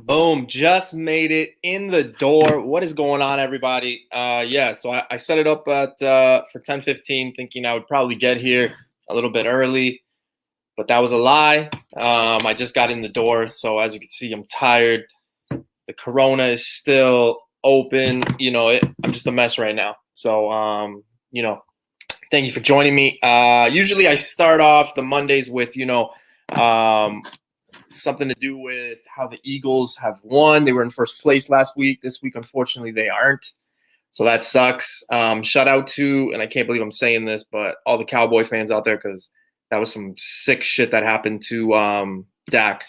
Boom, just made it in the door. What is going on, everybody? So I set it up at for 10:15, thinking I would probably get here a little bit early, but that was a lie. I just got in the door, so as you can see, I'm tired. The corona is still open. I'm just a mess right now. So thank you for joining me. Usually I start off the Mondays with something to do with how the Eagles have won. They were in first place last week. This week, unfortunately, they aren't. So that sucks. Shout out to, and I can't believe I'm saying this, but all the Cowboy fans out there, because that was some sick shit that happened to Dak.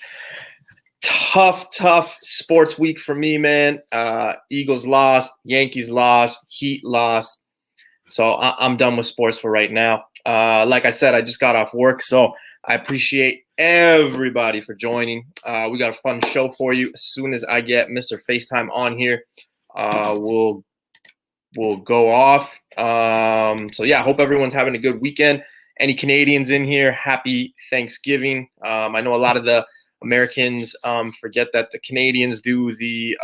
Tough sports week for me, man. Eagles lost, Yankees lost, Heat lost. So I'm done with sports for right now. Like I said, I just got off work, so I appreciate everybody for joining. We got a fun show for you. As soon as I get Mr. FaceTime on here, we'll go off. I hope everyone's having a good weekend. Any Canadians in here, happy Thanksgiving. I know a lot of the Americans forget that the Canadians do the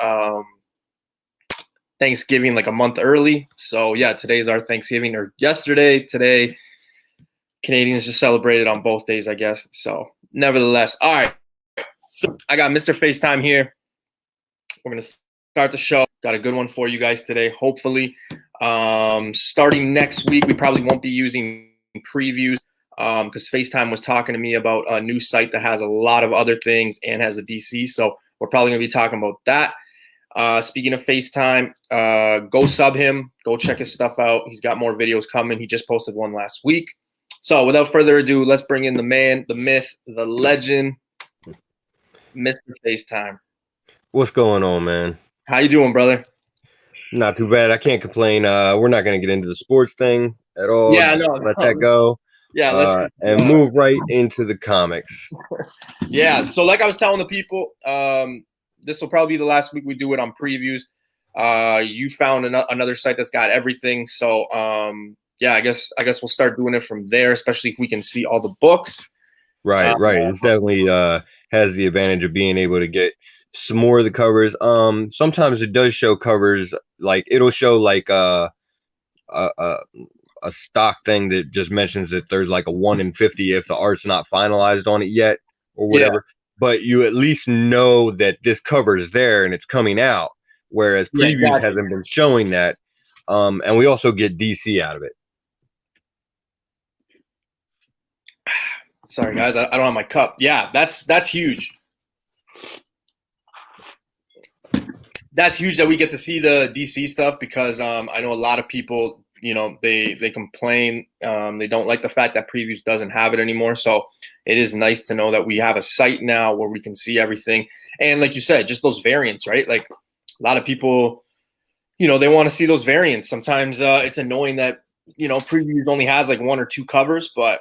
Thanksgiving like a month early. So yeah, today's our Thanksgiving, or yesterday. Today, Canadians just celebrated on both days, I guess. So nevertheless, all right. So I got Mr. FaceTime here. We're going to start the show. Got a good one for you guys today, hopefully. Starting next week, we probably won't be using previews because FaceTime was talking to me about a new site that has a lot of other things and has a DC. So we're probably going to be talking about that. Speaking of FaceTime, go sub him. Go check his stuff out. He's got more videos coming. He just posted one last week. So without further ado, let's bring in the man, the myth, the legend, Mr. FaceTime. What's going on, man? How you doing, brother? Not too bad. I can't complain. We're not going to get into the sports thing at all. Yeah, let that go. Yeah, and move right into the comics. Yeah, so like I was telling the people, this will probably be the last week we do it on previews. You found another site that's got everything, so I guess we'll start doing it from there, especially if we can see all the books. Right. It definitely has the advantage of being able to get some more of the covers. Sometimes it does show covers, like it'll show like a stock thing that just mentions that there's like a 1 in 50 if the art's not finalized on it yet or whatever. Yeah. But you at least know that this cover is there and it's coming out, whereas previews hasn't been showing that. And we also get DC out of it. Sorry, guys, I don't have my cup. Yeah, that's huge. That's huge that we get to see the DC stuff, because I know a lot of people, they complain. They don't like the fact that previews doesn't have it anymore. So it is nice to know that we have a site now where we can see everything. And like you said, just those variants, right? Like a lot of people, they want to see those variants. Sometimes it's annoying that, previews only has like 1 or 2 covers, but,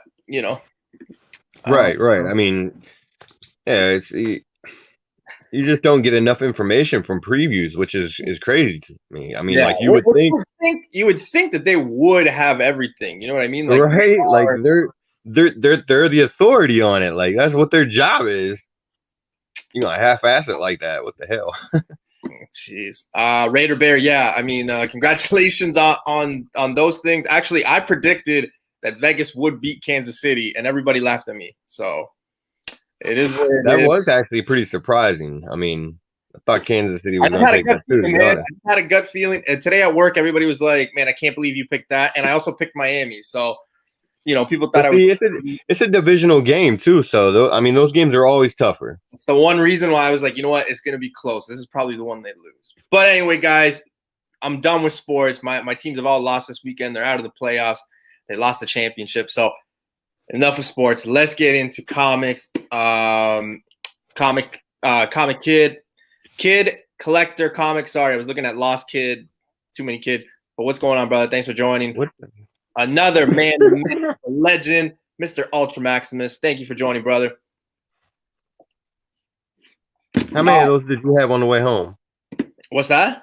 Right. I mean, yeah, you just don't get enough information from previews, which is crazy to me. I mean, like you would think that they would have everything. You know what I mean? Like, right? Like they're the authority on it. Like that's what their job is. Half-ass it like that. What the hell? Jeez. Raider Bear. Yeah. I mean, congratulations on those things. Actually, I predicted that Vegas would beat Kansas City, and everybody laughed at me. So it is what it is. Was actually pretty surprising. I mean, I thought Kansas City was going to take that too. I had a gut feeling. And today at work, everybody was like, "Man, I can't believe you picked that." And I also picked Miami. So, people thought it's a divisional game too. So, those games are always tougher. It's the one reason why I was like, you know what? It's going to be close. This is probably the one they lose. But anyway, guys, I'm done with sports. My teams have all lost this weekend. They're out of the playoffs. They lost the championship. So enough of sports. Let's get into comics. Comic Kid Collector Comics. Sorry, I was looking at Lost Kid. Too many kids. But what's going on, brother? Thanks for joining. Another man, the legend, Mr. Ultra Maximus. Thank you for joining, brother. How many of those did you have on the way home? What's that?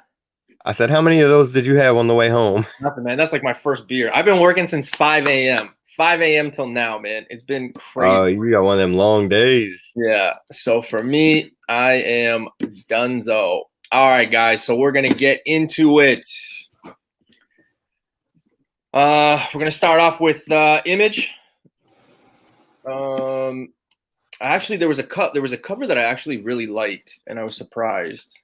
I said, how many of those did you have on the way home? Nothing, man. That's like my first beer. I've been working since 5 a.m. 5 a.m. till now, man. It's been crazy. Oh, you got one of them long days. Yeah. So for me, I am donezo. All right, guys. So we're gonna get into it. We're gonna start off with image. Actually, there was a cover that I actually really liked, and I was surprised.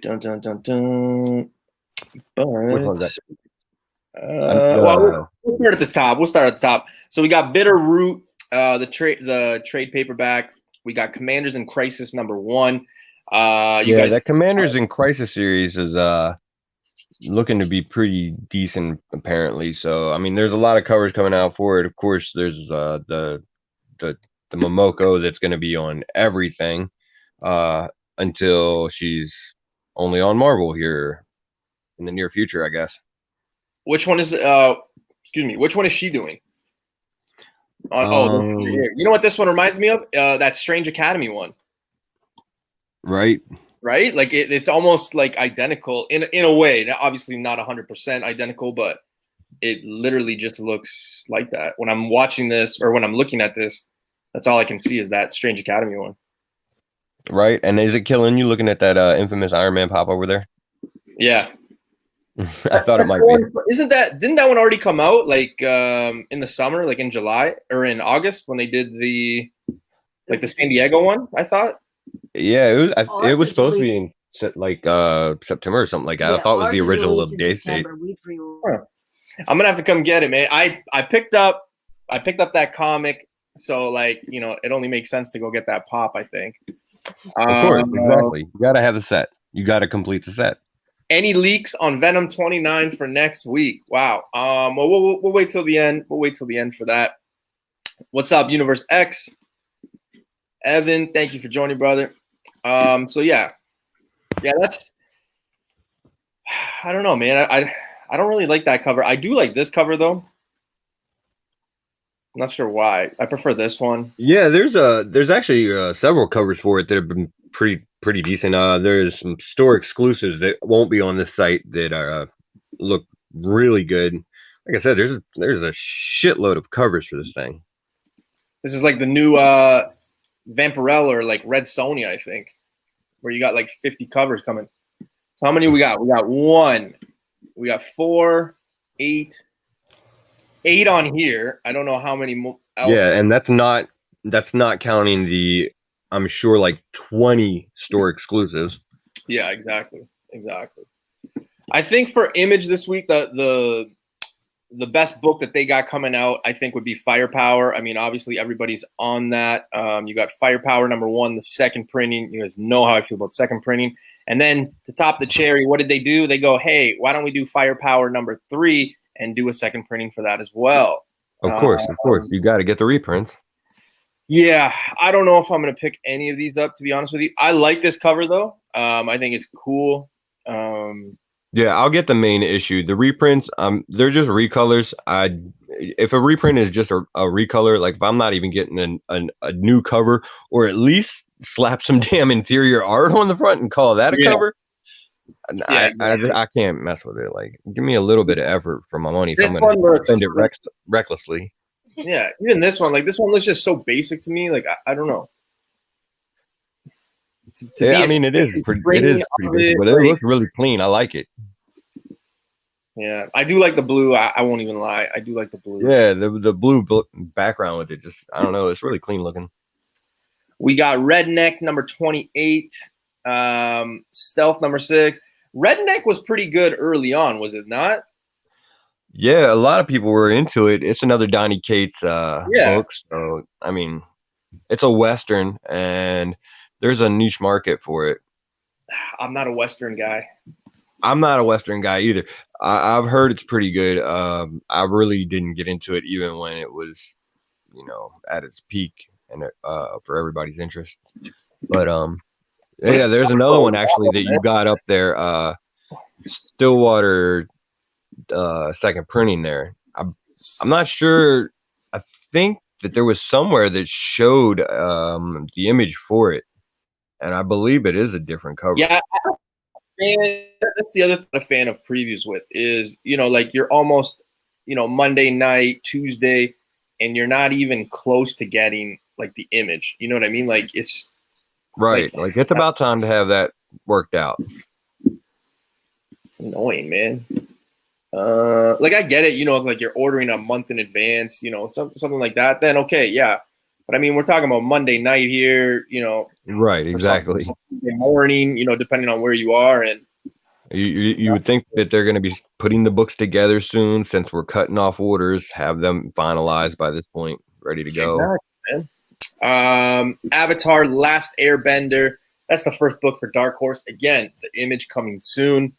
Dun dun dun dun. But Which one's that? well, we'll start at the top. So we got Bitter Root, the trade paperback. We got Commanders in Crisis #1. That Commanders in Crisis series is looking to be pretty decent, apparently. So I mean, there's a lot of covers coming out for it. Of course, there's the Momoko that's going to be on everything until she's only on Marvel here in the near future, I guess. Which one is excuse me, which one is she doing? You know what this one reminds me of? That Strange Academy one. Right? Like it's almost like identical in a way. Now, obviously not 100% identical, but it literally just looks like that. When I'm watching this or when I'm looking at this, that's all I can see is that Strange Academy one. Right? And is it killing you looking at that infamous Iron Man pop over there? Yeah. I thought it might be. Didn't that one already come out like in the summer, like in July or in August when they did the San Diego one, I thought? Yeah, it was supposed to be in September or something like that. Yeah, I thought it was the original release date. Huh. I'm gonna have to come get it, man. I picked up that comic, so like, you know, it only makes sense to go get that pop, I think. Of course, exactly. You gotta have the set. You gotta complete the set. Any leaks on Venom 29 for next week? Wow. Well, we'll wait till the end. We'll wait till the end for that. What's up, Universe X? Evan, thank you for joining, brother. So yeah, that's. I don't know, man. I don't really like that cover. I do like this cover though. I'm not sure why. I prefer this one. Yeah, there's actually several covers for it that have been pretty decent. There's some store exclusives that won't be on this site that look really good. Like I said, there's a shitload of covers for this thing. This is like the new Vampirella or like Red Sonja, I think, where you got like 50 covers coming. So how many we got? We got 1. We got 4, 8 on here. I don't know how many else. Yeah, and that's not counting the, I'm sure, like 20 store exclusives. Yeah, exactly. I think for Image this week, the best book that they got coming out, I think, would be Firepower. I mean, obviously everybody's on that. You got Firepower #1, the second printing. You guys know how I feel about second printing. And then to top the cherry, what did they do? They go, hey, why don't we do Firepower #3 and do a second printing for that as well? Of course. You got to get the reprints. Yeah, I don't know if I'm going to pick any of these up, to be honest with you. I like this cover, though. I think it's cool. Yeah, I'll get the main issue. The reprints, they're just recolors. If a reprint is just a recolor, like if I'm not even getting a new cover, or at least slap some damn interior art on the front and call that a cover, I can't mess with it. Like, give me a little bit of effort for my money if I'm going to spend it recklessly. Yeah, even this one looks just so basic to me. Like, I don't know. I mean, it is pretty basic, but it looks really clean. I like it. Yeah, I do like the blue. I won't even lie. I do like the blue. Yeah, the blue background with it, just, I don't know, it's really clean looking. We got Redneck #28, Stealth #6. Redneck was pretty good early on, was it not? Yeah, a lot of people were into it. It's another Donny Cates book. So, I mean, it's a Western, and there's a niche market for it. I'm not a Western guy. I'm not a Western guy either. I've heard it's pretty good. I really didn't get into it even when it was, you know, at its peak and for everybody's interest. But yeah, there's another one actually that you got up there. Stillwater second printing there. I'm not sure. I think that there was somewhere that showed the image for it, and I believe it is a different cover. Yeah, and that's the other thing I'm a fan of previews with is, you know, like you're almost Monday night, Tuesday, and you're not even close to getting like the image. You know what I mean? Like it's right. Like it's about time to have that worked out. It's annoying, man. Like I get it, like you're ordering a month in advance, something like that. Then okay, yeah. But I mean, we're talking about Monday night here, Right, exactly. Monday morning, depending on where you are, and you would think that they're going to be putting the books together soon, since we're cutting off orders, have them finalized by this point, ready to go. Exactly, man. Avatar: Last Airbender. That's the first book for Dark Horse. Again, the image coming soon.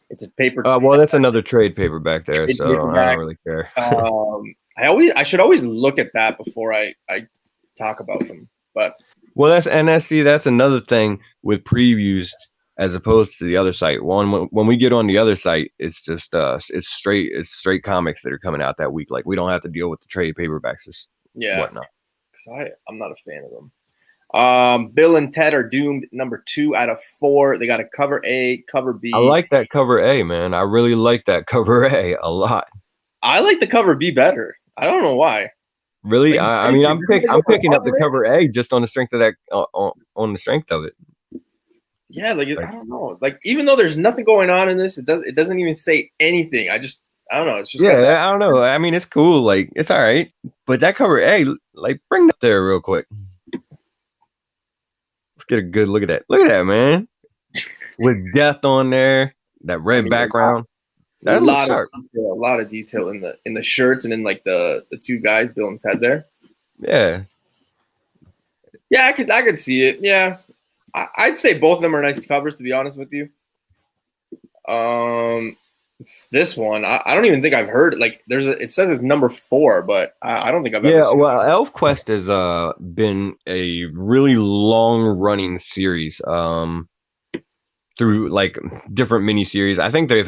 It's a paper. Well, that's another trade paperback there, so paperback. I don't really care. I should always look at that before I talk about them. But that's another thing with previews as opposed to the other site. When we get on the other site, it's just it's straight comics that are coming out that week. Like we don't have to deal with the trade paperbacks, whatnot. Because I'm not a fan of them. Bill and Ted Are Doomed, number 2 out of 4. They got a cover A, cover B. I like that cover A, man. I really like that cover A a lot. I like the cover B better. I don't know why. Really? Like, I mean, I'm picking up the cover A just on the strength of that, on the strength of it. Yeah, like I don't know. Like even though there's nothing going on in this, it doesn't even say anything. I don't know. It's just I don't know. I mean, it's cool. Like it's all right, but that cover A, like bring it up there real quick. Let's get a good look at that. Look at that, man. With death on there, that red background. That looks sharp. A lot of detail in the shirts and in like the two guys, Bill and Ted there. Yeah. Yeah, I could see it. Yeah. I'd say both of them are nice covers, to be honest with you. This one, I don't even think I've heard. Like, it says it's number 4, but I don't think I've ever seen it. ElfQuest has been a really long-running series. Through like different miniseries. I think there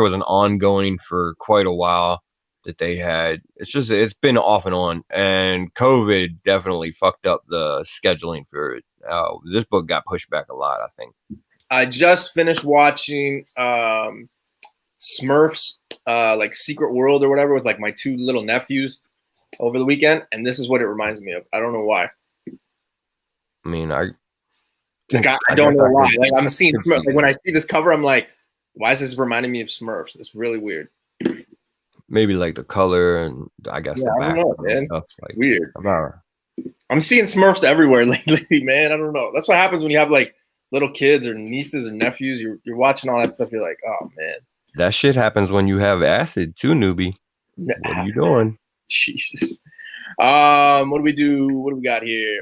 was an ongoing for quite a while that they had. It's been off and on, and COVID definitely fucked up the scheduling for it. This book got pushed back a lot, I think. I just finished watching Smurfs, like Secret World or whatever, with like my 2 little nephews over the weekend, and this is what it reminds me of. I don't know why. I mean, I don't know why. Like I'm seeing Smurfs. Like when I see this cover, I'm like, why is this reminding me of Smurfs? It's really weird. Maybe like the color and I guess the back. I don't know, man. Stuff. Like, weird. I'm seeing Smurfs everywhere lately, man. I don't know. That's what happens when you have like little kids or nieces or nephews. You're watching all that stuff. You're like, oh man. That shit happens when you have acid too, newbie. What are you doing? Jesus. What do we do? What do we got here?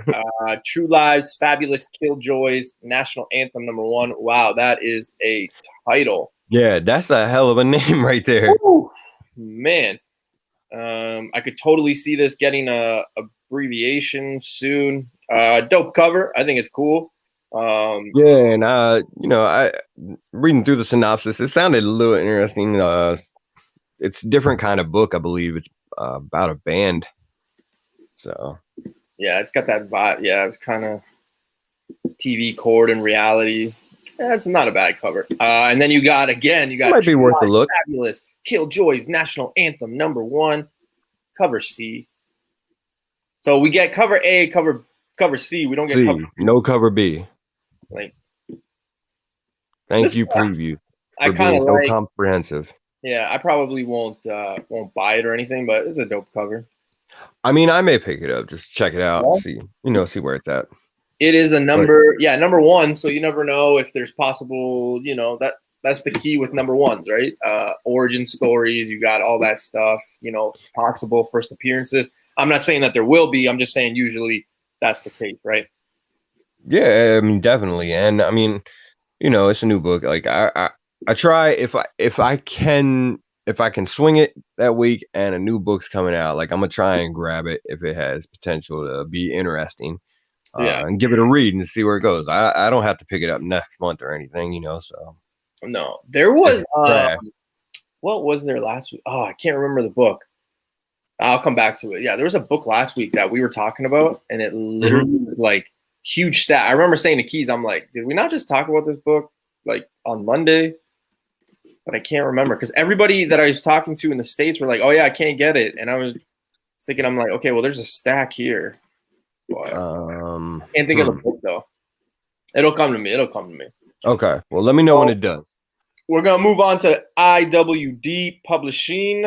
True Lives, Fabulous Killjoys, National Anthem number 1. Wow, that is a title. Yeah, that's a hell of a name right there. Ooh, man. I could totally see this getting a abbreviation soon. Dope cover. I think it's cool. Yeah, and I reading through the synopsis, it sounded a little interesting. It's a different kind of book, I believe. It's about a band. So yeah, it's got that vibe. Yeah, it's kind of TV chord and reality. Yeah, it's not a bad cover. And then you got might be worth a look. Fabulous Killjoys, National Anthem number 1, cover C. So we get cover A, cover C. We don't get cover B. No cover B. Like, thank you, preview. I kind of like comprehensive. Yeah, I probably won't buy it or anything, but it's a dope cover. I mean, I may pick it up, just check it out, see where it's at. It is a number 1, so you never know if there's possible, that's the key with number 1s, right? Origin stories, you got all that stuff, possible first appearances. I'm not saying that there will be, I'm just saying usually that's the case, right? Yeah, I mean, definitely. And I mean, it's a new book. Like I try if I can swing it that week and a new book's coming out, like I'm gonna try and grab it if it has potential to be interesting. And give it a read and see where it goes. I don't have to pick it up next month or anything, so. No, there was what was there last week? Oh, I can't remember the book. I'll come back to it. Yeah, there was a book last week that we were talking about, and it literally was like huge stat. I remember saying to Keys, I'm like, did we not just talk about this book like on Monday? but I can't remember because everybody that I was talking to in the States were like, "Oh yeah, I can't get it," and I was thinking, I'm like, okay, well, there's a stack here. But I can't think of the book though. It'll come to me. It'll come to me. Okay. Well, let me know when it does. We're gonna move on to IWD Publishing,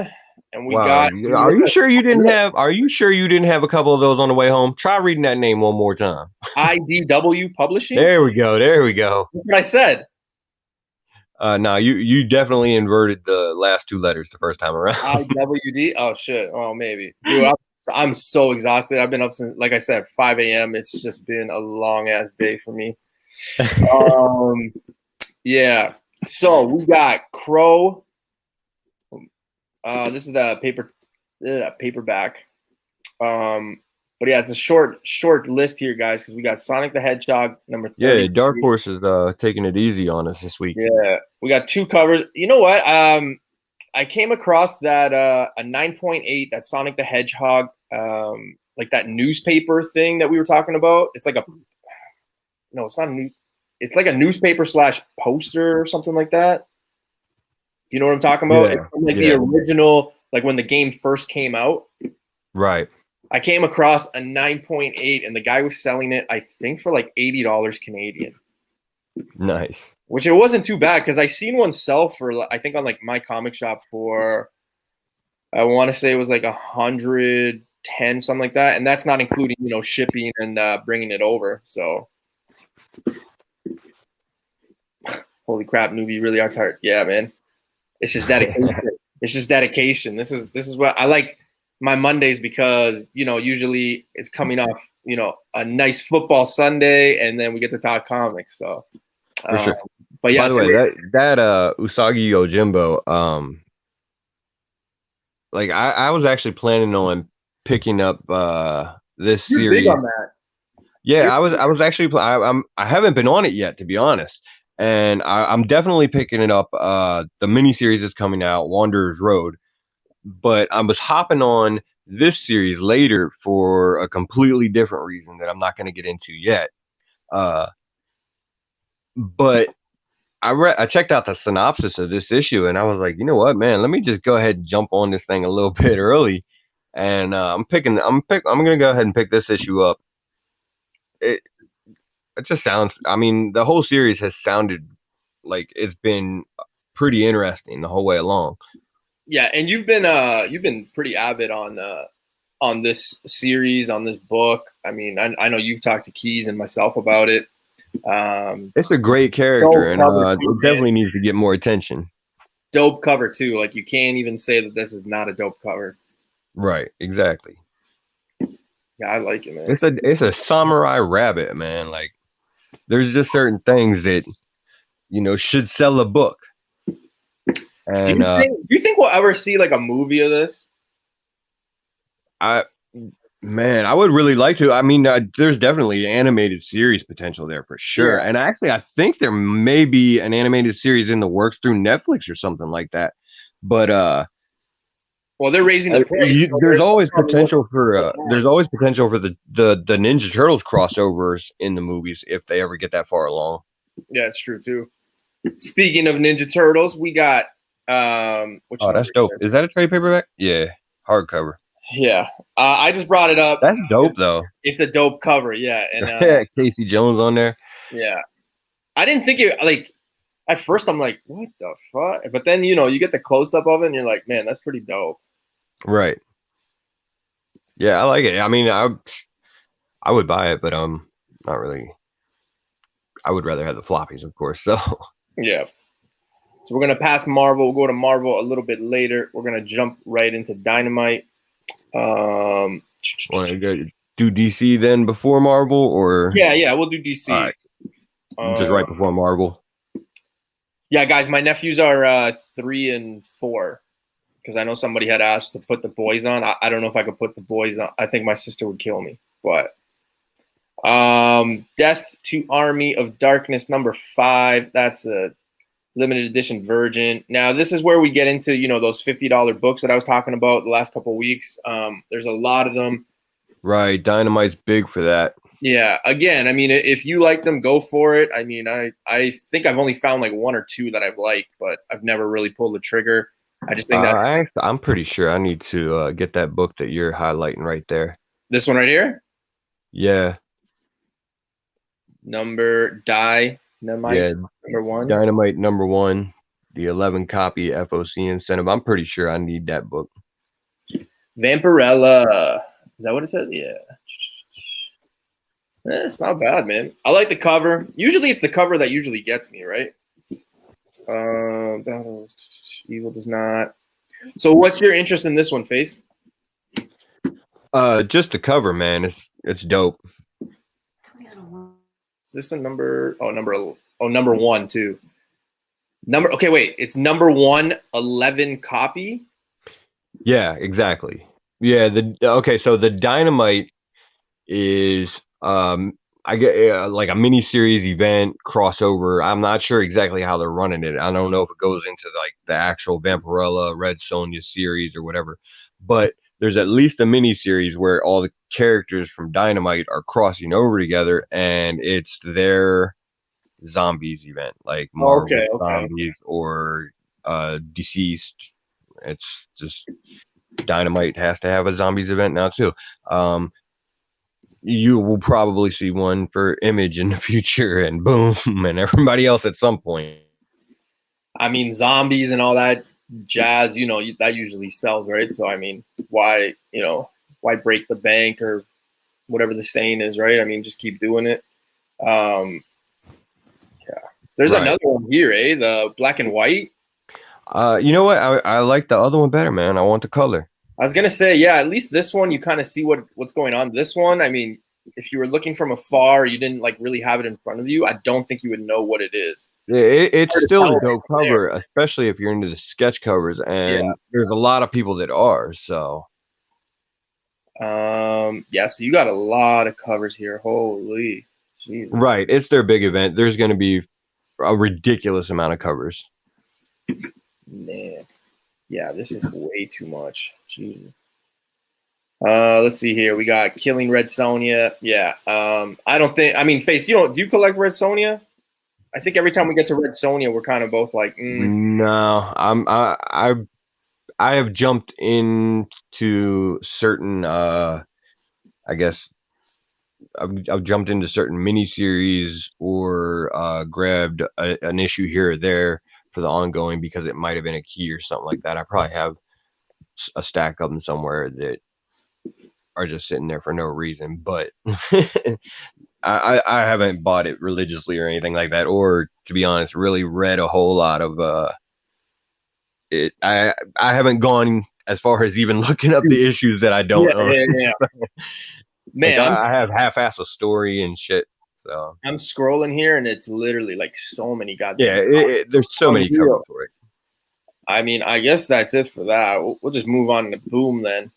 and we got. Are you sure you didn't have? Are you sure you didn't have a couple of those on the way home? Try reading that name one more time. IDW Publishing. There we go. There we go. That's what I said. No, you definitely inverted the last two letters the first time around. IWD. Oh shit. Oh maybe, dude. I'm so exhausted. I've been up since, like I said, 5 a.m. It's just been a long ass day for me. Yeah. So we got Crow. This is the paperback. But yeah, it's a short list here, guys, because we got Sonic the Hedgehog number 30. Yeah, Dark Horse is taking it easy on us this week. Yeah, we got 2 covers. You know what? I came across that a 9.8, that Sonic the Hedgehog, like that newspaper thing that we were talking about. It's like it's not a new. It's like a newspaper / poster or something like that. Do you know what I'm talking about? Yeah, it's like the original, like when the game first came out. Right. I came across a 9.8, and the guy was selling it, I think, for like $80 Canadian. Nice. Which it wasn't too bad because I seen one sell for, I think, on like My Comic Shop for, I want to say it was like 110, something like that, and that's not including shipping and bringing it over. So, holy crap, newbie really are tired. Yeah, man, it's just dedication. It's just dedication. This is what I like. My Mondays, because usually it's coming off a nice football Sunday, and then we get to talk comics. So for sure. But yeah, by the way, that Usagi Yojimbo, like I was actually planning on picking up this series. Big on that. Yeah, I was actually I haven't been on it yet, to be honest, and I'm definitely picking it up. The miniseries is coming out, Wanderer's Road. But I was hopping on this series later for a completely different reason that I'm not going to get into yet. But I checked out the synopsis of this issue, and I was like, you know what, man, let me just go ahead and jump on this thing a little bit early. And I'm going to go ahead and pick this issue up. It just sounds, I mean, the whole series has sounded like it's been pretty interesting the whole way along. Yeah, and you've been pretty avid on this series, on this book. I mean, I know you've talked to Keys and myself about it. It's a great character, and it definitely needs to get more attention. Dope cover too. Like, you can't even say that this is not a dope cover. Right, exactly. Yeah, I like it, man. It's a samurai rabbit, man. Like, there's just certain things that should sell a book. And do you think we'll ever see like a movie of this? I would really like to. I mean, there's definitely animated series potential there for sure. Yeah. And actually, I think there may be an animated series in the works through Netflix or something like that. But well, they're raising the price. There's always potential for the Ninja Turtles crossovers in the movies if they ever get that far along. Yeah, it's true too. Speaking of Ninja Turtles, we got that's dope. Is that a trade paperback? Yeah, hardcover. Yeah, I just brought it up. That's dope, though. It's a dope cover, yeah. And Casey Jones on there. Yeah, I didn't think it like. At first, I'm like, what the fuck? But then you get the close up of it, and you're like, man, that's pretty dope. Right. Yeah, I like it. I mean, I would buy it, but not really. I would rather have the floppies, of course. So yeah. So we're gonna pass Marvel. We'll go to Marvel a little bit later. We're gonna jump right into Dynamite. Want to go do DC then before Marvel, or yeah, we'll do DC. All right. Just right before Marvel. Yeah, guys, my nephews are 3 and 4 because I know somebody had asked to put the boys on. I don't know if I could put the boys on. I think my sister would kill me. But Death to Army of Darkness number 5. That's a limited edition Virgin. Now, this is where we get into, those $50 books that I was talking about the last couple of weeks. There's a lot of them. Right. Dynamite's big for that. Yeah. Again, I mean, if you like them, go for it. I mean, I think I've only found like one or two that I've liked, but I've never really pulled the trigger. I just think that I'm pretty sure I need to get that book that you're highlighting right there. this one right here, Yeah, Dynamite yeah, number one, Dynamite #1, the 11 copy FOC incentive. I'm pretty sure I need that book. Vampirella. Is that what it said? Yeah. It's not bad, man. I like the cover. Usually, it's the cover that usually gets me, right? Battles Evil does not. So, what's your interest in this one, Face? Just the cover, man. It's dope. Is this a number? Number one too. Okay, wait. It's number 111 copy. Yeah, exactly. Yeah, okay, so the Dynamite is I get like a mini series event crossover. I'm not sure exactly how they're running it. I don't know if it goes into like the actual Vampirella Red Sonja series or whatever, but there's at least a mini series where all the characters from Dynamite are crossing over together, and it's their zombies event, like Marvel Okay. Zombies or Deceased. It's just Dynamite has to have a zombies event now too. You will probably see one for Image in the future, and Boom, and everybody else at some point. I mean, zombies and all that jazz, that usually sells, right? So, I mean, why break the bank or whatever the saying is, right? I mean, just keep doing it. Yeah. There's Right. another one here, the black and white. You know what? I like the other one better, man. I want the color. I was gonna say, yeah, at least this one you kind of see what's going on. This one, I mean, if you were looking from afar, you didn't like really have it in front of you, I don't think you would know what it is. Yeah, it's still a dope cover, especially if you're into the sketch covers, and there's a lot of people that are. So, yeah, so you got a lot of covers here. Holy Jesus. Right, it's their big event. There's going to be a ridiculous amount of covers. Man, yeah, this is way too much. Jesus. Let's see here. We got Killing Red Sonja. Yeah. I don't think. I mean, Face. Do you collect Red Sonja? I think every time we get to Red Sonja, we're kind of both like, No, I have jumped into certain. I guess I've jumped into certain miniseries or grabbed an issue here or there for the ongoing because it might have been a key or something like that. I probably have a stack of them somewhere that are just sitting there for no reason, but I haven't bought it religiously or anything like that, or to be honest, really read a whole lot of it. I haven't gone as far as even looking up the issues that I don't own. Yeah. Man, like I have half-assed a story and shit. So I'm scrolling here, and it's literally like so many goddamn. Yeah, there's so many covers for it. I mean, I guess that's it for that. We'll just move on to Boom then.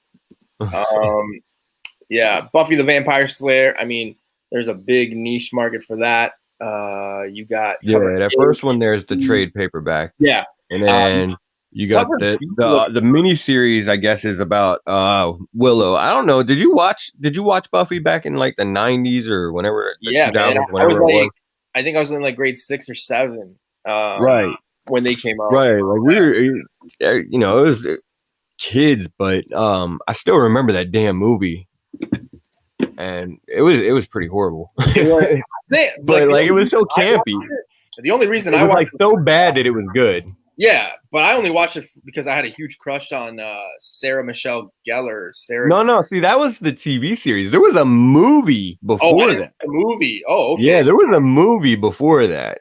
Yeah, Buffy the Vampire Slayer. I mean, there's a big niche market for that. You got that first one. There's the trade paperback. Yeah, and then you got the mini series. I guess is about Willow. I don't know. Did you watch Buffy back in like the 90s or whenever? Yeah, man. I was like, I think I was in like grade 6 or 7. Right. When they came out. Right. Like we were, it was kids, but I still remember that damn movie. And it was pretty horrible. But it was so campy. The only reason I watched like so bad that it was good. Yeah, but I only watched it because I had a huge crush on Sarah Michelle Gellar. No. See, that was the TV series. There was a movie before that. A movie. Oh, okay. Yeah, there was a movie before that.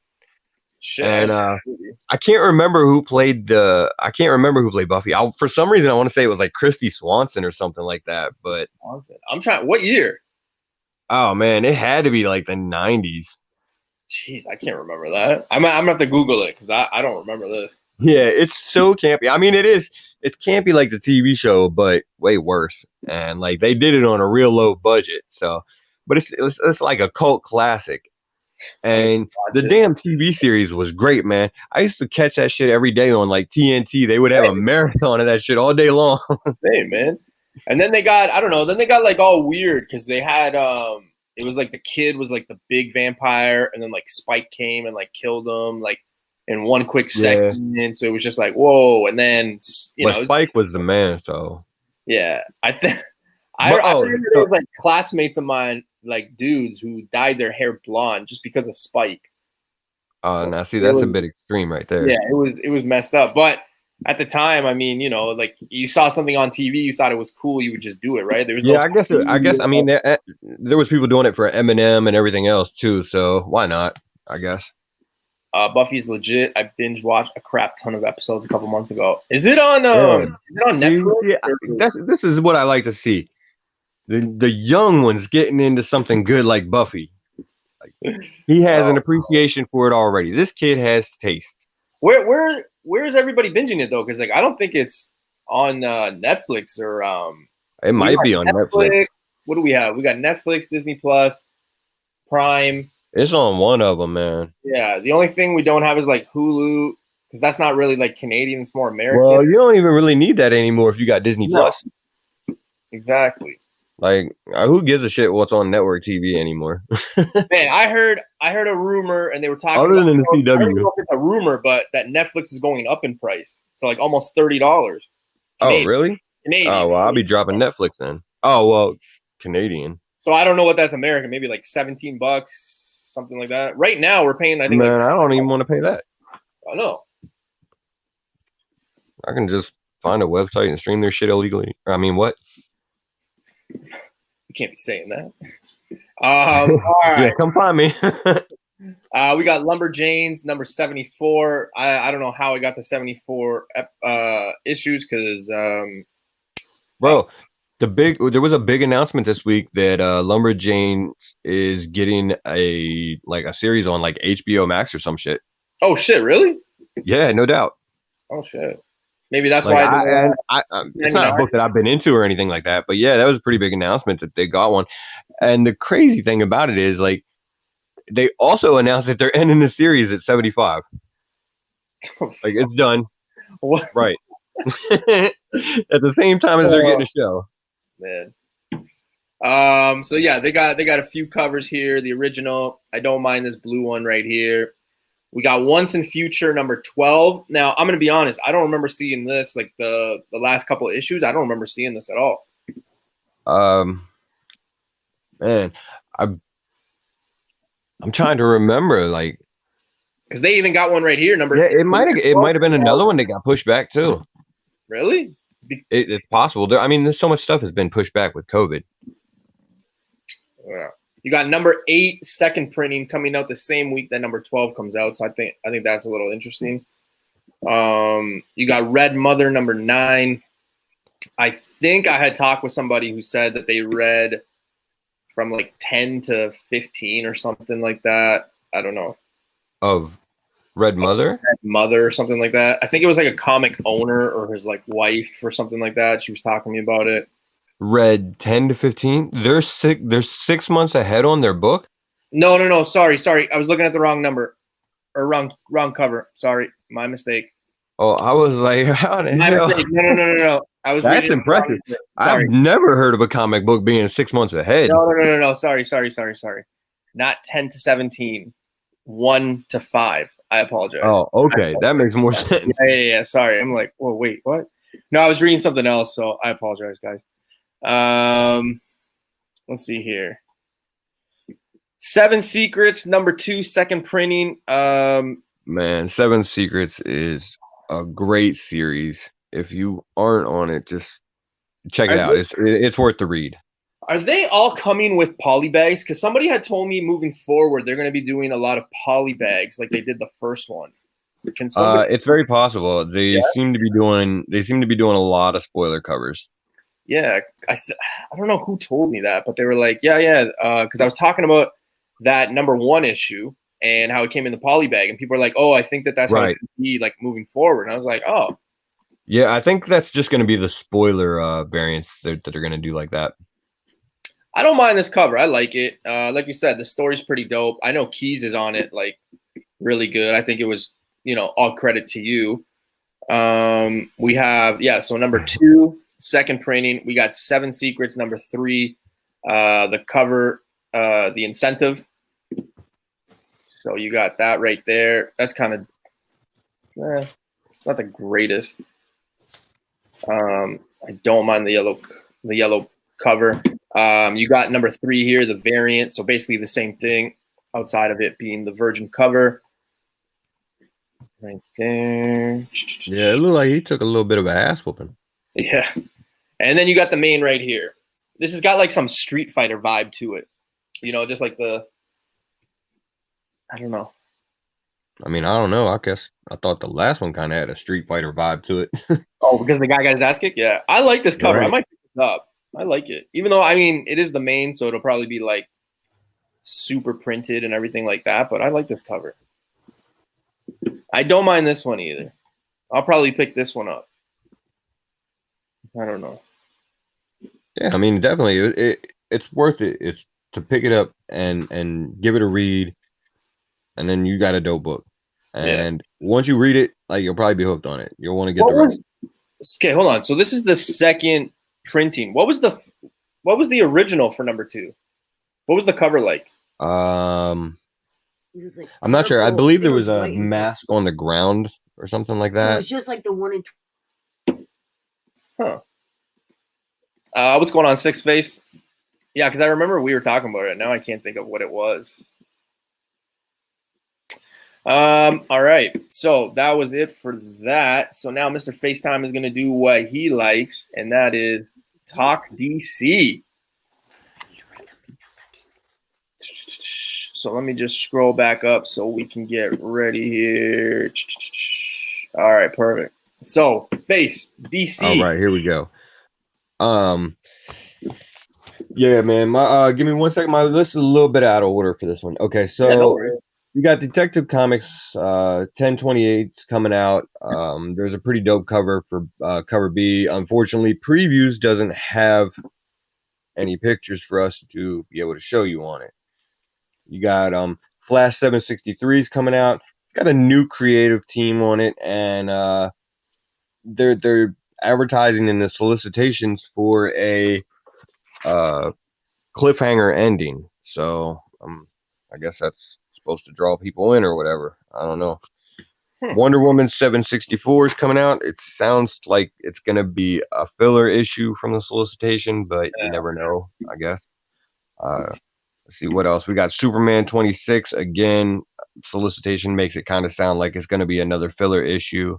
Shit. And I can't remember who played Buffy. For some reason, I want to say it was like Christy Swanson or something like that. But I'm trying. What year? Oh man, it had to be like the 90s. Jeez, I can't remember that. I'm gonna have to Google it because I don't remember this. Yeah, it's so campy. I mean, it's campy like the TV show, but way worse. And like they did it on a real low budget. So, but it's like a cult classic. And the damn TV series was great, man. I used to catch that shit every day on like TNT. They would have a marathon of that shit all day long. Hey, man. And then they got, I don't know, then they got like all weird because they had it was like the kid was like the big vampire, and then like Spike came and like killed him like in one quick second. And so it was just like, whoa. And then Spike was the man. So yeah, I think I remember there was like classmates of mine, like dudes who dyed their hair blonde just because of Spike. Now see, that's a bit extreme right there. Yeah, it was messed up. But at the time, I mean, like you saw something on TV, you thought it was cool, you would just do it, right? There was I guess I mean there was people doing it for Eminem and everything else too. So why not? I guess. Buffy's legit. I binge watched a crap ton of episodes a couple months ago. Is it on Netflix? Yeah, this is what I like to see. The young ones getting into something good like Buffy. Like, he has an appreciation for it already. This kid has taste. Where is everybody binging it though? Because like I don't think it's on Netflix or it might be on Netflix. What do we have? We got Netflix, Disney Plus, Prime. It's on one of them, man. Yeah, the only thing we don't have is like Hulu, because that's not really like Canadian; it's more American. Well, you don't even really need that anymore if you got Disney Plus. Exactly. Like, who gives a shit what's on network TV anymore? Man, I heard a rumor, and they were talking. Other than the CW, I don't know if it's a rumor, but that Netflix is going up in price to like almost $30. Oh, really? Canadian. Oh, well, I'll be dropping Netflix then. Oh, well, Canadian. So I don't know what that's American. Maybe like $17, something like that. Right now, we're paying. I think. Man, I don't even want to pay that. I know. I can just find a website and stream their shit illegally. I mean, what? You can't be saying that. All right. Yeah, come find me. We got Lumberjanes number 74. I don't know how I got the 74 issues because bro, there was a big announcement this week that Lumberjanes is getting a series on like HBO Max or some shit. Oh shit, really? Yeah, no doubt. Oh shit. Maybe that's why it's not a book that I've been into or anything like that. But yeah, that was a pretty big announcement that they got one. And the crazy thing about it is, like, they also announced that they're ending the series at 75. Like, it's done. What? Right. At the same time as they're getting a show. Man. So yeah, they got a few covers here. The original, I don't mind this blue one right here. We got Once and Future number 12. Now, I'm going to be honest. I don't remember seeing this, like the last couple of issues. I don't remember seeing this at all. Man, I'm trying to remember, like, because they even got one right here. It might have been another one that got pushed back too. Really? It's possible. I mean, there's so much stuff has been pushed back with COVID. Yeah. You got number 8 second printing coming out the same week that number 12 comes out. So I think that's a little interesting. You got Red Mother number 9. I think I had talked with somebody who said that they read from like 10 to 15 or something like that. I don't know. Of Red Mother? Red Mother or something like that. I think it was like a comic owner or his like wife or something like that. She was talking to me about it. Read 10 to 15. They're 6 months ahead on their book. No. Sorry. I was looking at the wrong number or wrong cover. Sorry, my mistake. Oh, I was like, how the hell? Mistake. No. That's impressive. I've never heard of a comic book being 6 months ahead. No. Sorry. Not 10 to 17. 1 to 5. I apologize. Oh, okay. That makes more sense. Yeah. Sorry. I'm like, whoa, wait, what? No, I was reading something else, so I apologize, guys. Let's see here. 7 Secrets, number 2, second printing. Man, 7 Secrets is a great series. If you aren't on it, just check it out. It's worth the read. Are they all coming with poly bags? Because somebody had told me moving forward they're going to be doing a lot of poly bags like they did the first one. It's very possible. They seem to be doing a lot of spoiler covers. Yeah, I don't know who told me that, but they were like, yeah, because I was talking about that number 1 issue and how it came in the poly bag, and people are like, oh, I think that's how it's going to be like moving forward. And I was like, oh. Yeah, I think that's just going to be the spoiler variants that they're going to do like that. I don't mind this cover. I like it. Like you said, the story's pretty dope. I know Keys is on it, like, really good. I think it was, all credit to you. We have, so number 2, second printing. We got 7 Secrets, number 3. The cover the incentive. So you got that right there. That's kind of it's not the greatest. I don't mind the yellow cover. You got number 3 here, the variant. So basically the same thing, outside of it being the virgin cover. Right there. Yeah, it looked like he took a little bit of an ass whooping. Yeah. And then you got the main right here. This has got like some Street Fighter vibe to it. You know, just like I don't know. I mean, I don't know. I guess I thought the last one kind of had a Street Fighter vibe to it. Oh, because the guy got his ass kicked? Yeah. I like this cover. Right. I might pick this up. I like it. Even though, I mean, it is the main, so it'll probably be like super printed and everything like that, but I like this cover. I don't mind this one either. I'll probably pick this one up. I don't know. Yeah, I mean, definitely, it's worth it. It's to pick it up and give it a read, and then you got a dope book. And once you read it, like you'll probably be hooked on it. You'll want to get the rest. Okay, hold on. So this is the second printing. What was the original for number 2? What was the cover like? I'm not sure. I believe there was a mask on the ground or something like that. It was just like the one in. Huh. What's going on, Six Face? Yeah, because I remember we were talking about it. Now I can't think of what it was. All right. So that was it for that. So now Mr. FaceTime is going to do what he likes, and that is talk DC. So let me just scroll back up so we can get ready here. All right, perfect. So, Face, DC. All right, here we go. Yeah, man. My give me 1 second. My list is a little bit out of order for this one. Okay, so you got Detective Comics 1028 coming out. There's a pretty dope cover for cover B. Unfortunately, Previews doesn't have any pictures for us to be able to show you on it. You got Flash 763 is coming out. It's got a new creative team on it, and they're advertising in the solicitations for a cliffhanger ending. So I guess that's supposed to draw people in or whatever. I don't know. Wonder Woman 764 is coming out. It sounds like it's going to be a filler issue from the solicitation, but you never know, I guess. Let's see what else. We got Superman 26. Again, solicitation makes it kind of sound like it's going to be another filler issue.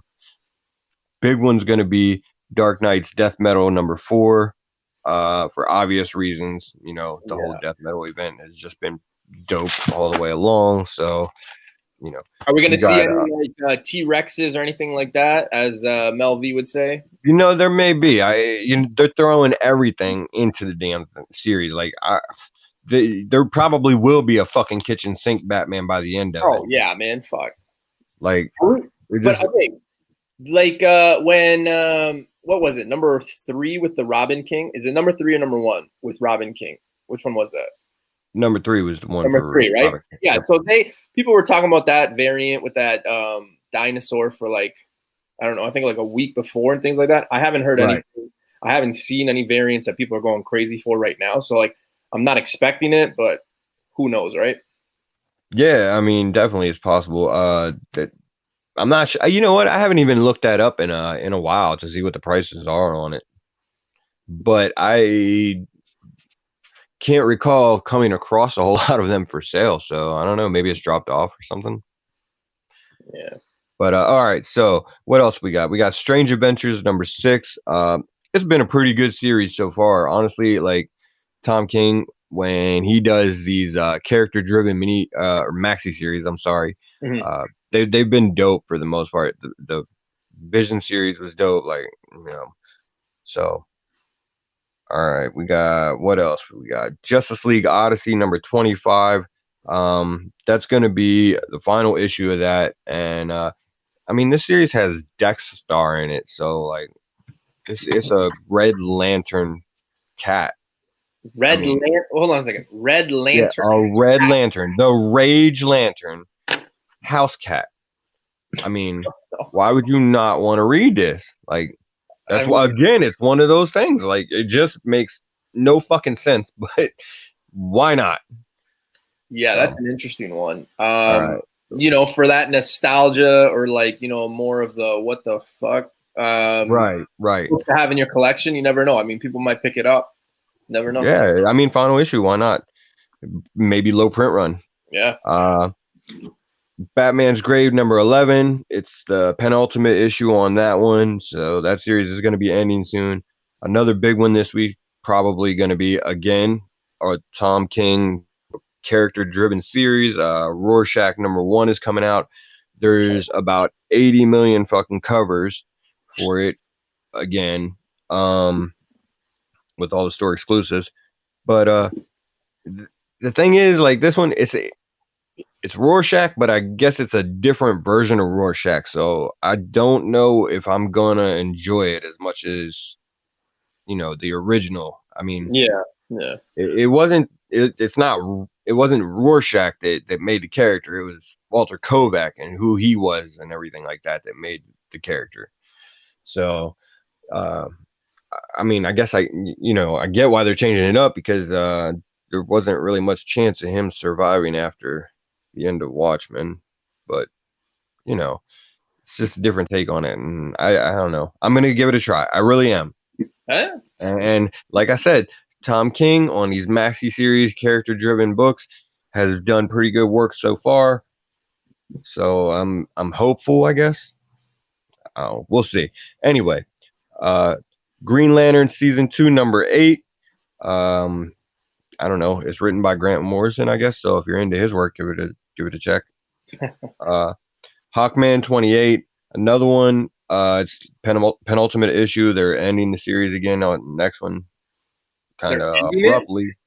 Big one's going to be Dark Knight's Death Metal number 4. For obvious reasons, you know, the whole Death Metal event has just been dope all the way along. So, you know, are we going to see any like T-Rexes or anything like that, as Mel V would say? You know, there may be. They're throwing everything into the damn series. Like, there probably will be a fucking kitchen sink Batman by the end of it. Oh yeah, man, fuck. Like, but okay, like when what was it? Number 3 with the Robin King? Is it number 3 or number 1 with Robin King? Which one was that? Number 3 was the one. Number 3, right? Yeah. So people were talking about that variant with that dinosaur for like, I don't know, I think like a week before and things like that. I haven't heard anything. I haven't seen any variants that people are going crazy for right now. So like, I'm not expecting it, but who knows, right? Yeah, I mean, definitely it's possible. That I'm not sure. You know what? I haven't even looked that up in a while to see what the prices are on it. But I can't recall coming across a whole lot of them for sale. So I don't know. Maybe it's dropped off or something. Yeah. But all right. So what else we got? We got Strange Adventures number 6. It's been a pretty good series so far. Honestly, like Tom King, when he does these character-driven mini or maxi series, I'm sorry, they've been dope for the most part. The Vision series was dope, like, you know. So, all right, we got what else? We got Justice League Odyssey number 25. That's going to be the final issue of that, and I mean, this series has Dexstar in it, so like, it's a Red Lantern cat. Hold on a second. Red Lantern. Yeah, a Red Lantern, the Rage Lantern house cat. I mean, why would you not want to read this? Like, that's why, again, it's one of those things. Like, it just makes no fucking sense, but why not? Yeah, So, that's an interesting one. all right. You know, for that nostalgia or like, you know, more of the what the fuck Right. to have in your collection, you never know. I mean, people might pick it up. Never know. Yeah, I mean, final issue. Why not? Maybe low print run. Yeah. Batman's Grave number 11. It's the penultimate issue on that one. So that series is going to be ending soon. Another big one this week, probably going to be again a Tom King character driven series. Rorschach number 1 is coming out. There's about 80 million fucking covers for it again, with all the store exclusives. But the thing is, like, this one, it's Rorschach, but I guess it's a different version of Rorschach. So I don't know if I'm gonna enjoy it as much as, you know, the original. I mean, Yeah. it wasn't. It's not. It wasn't Rorschach that made the character. It was Walter Kovac and who he was and everything like that made the character. So, uh, I mean, I guess I get why they're changing it up, because there wasn't really much chance of him surviving after the end of Watchmen, but you know, it's just a different take on it, and I don't know. I'm gonna give it a try. I really am. Huh? And like I said, Tom King on these maxi series character-driven books has done pretty good work so far. So I'm hopeful, I guess. Oh, we'll see. Anyway, Green Lantern season 2, number 8. I don't know. It's written by Grant Morrison, I guess. So if you're into his work, give it a check. Hawkman 28, another one. It's penultimate issue. They're ending the series again on the next one, kind of abruptly.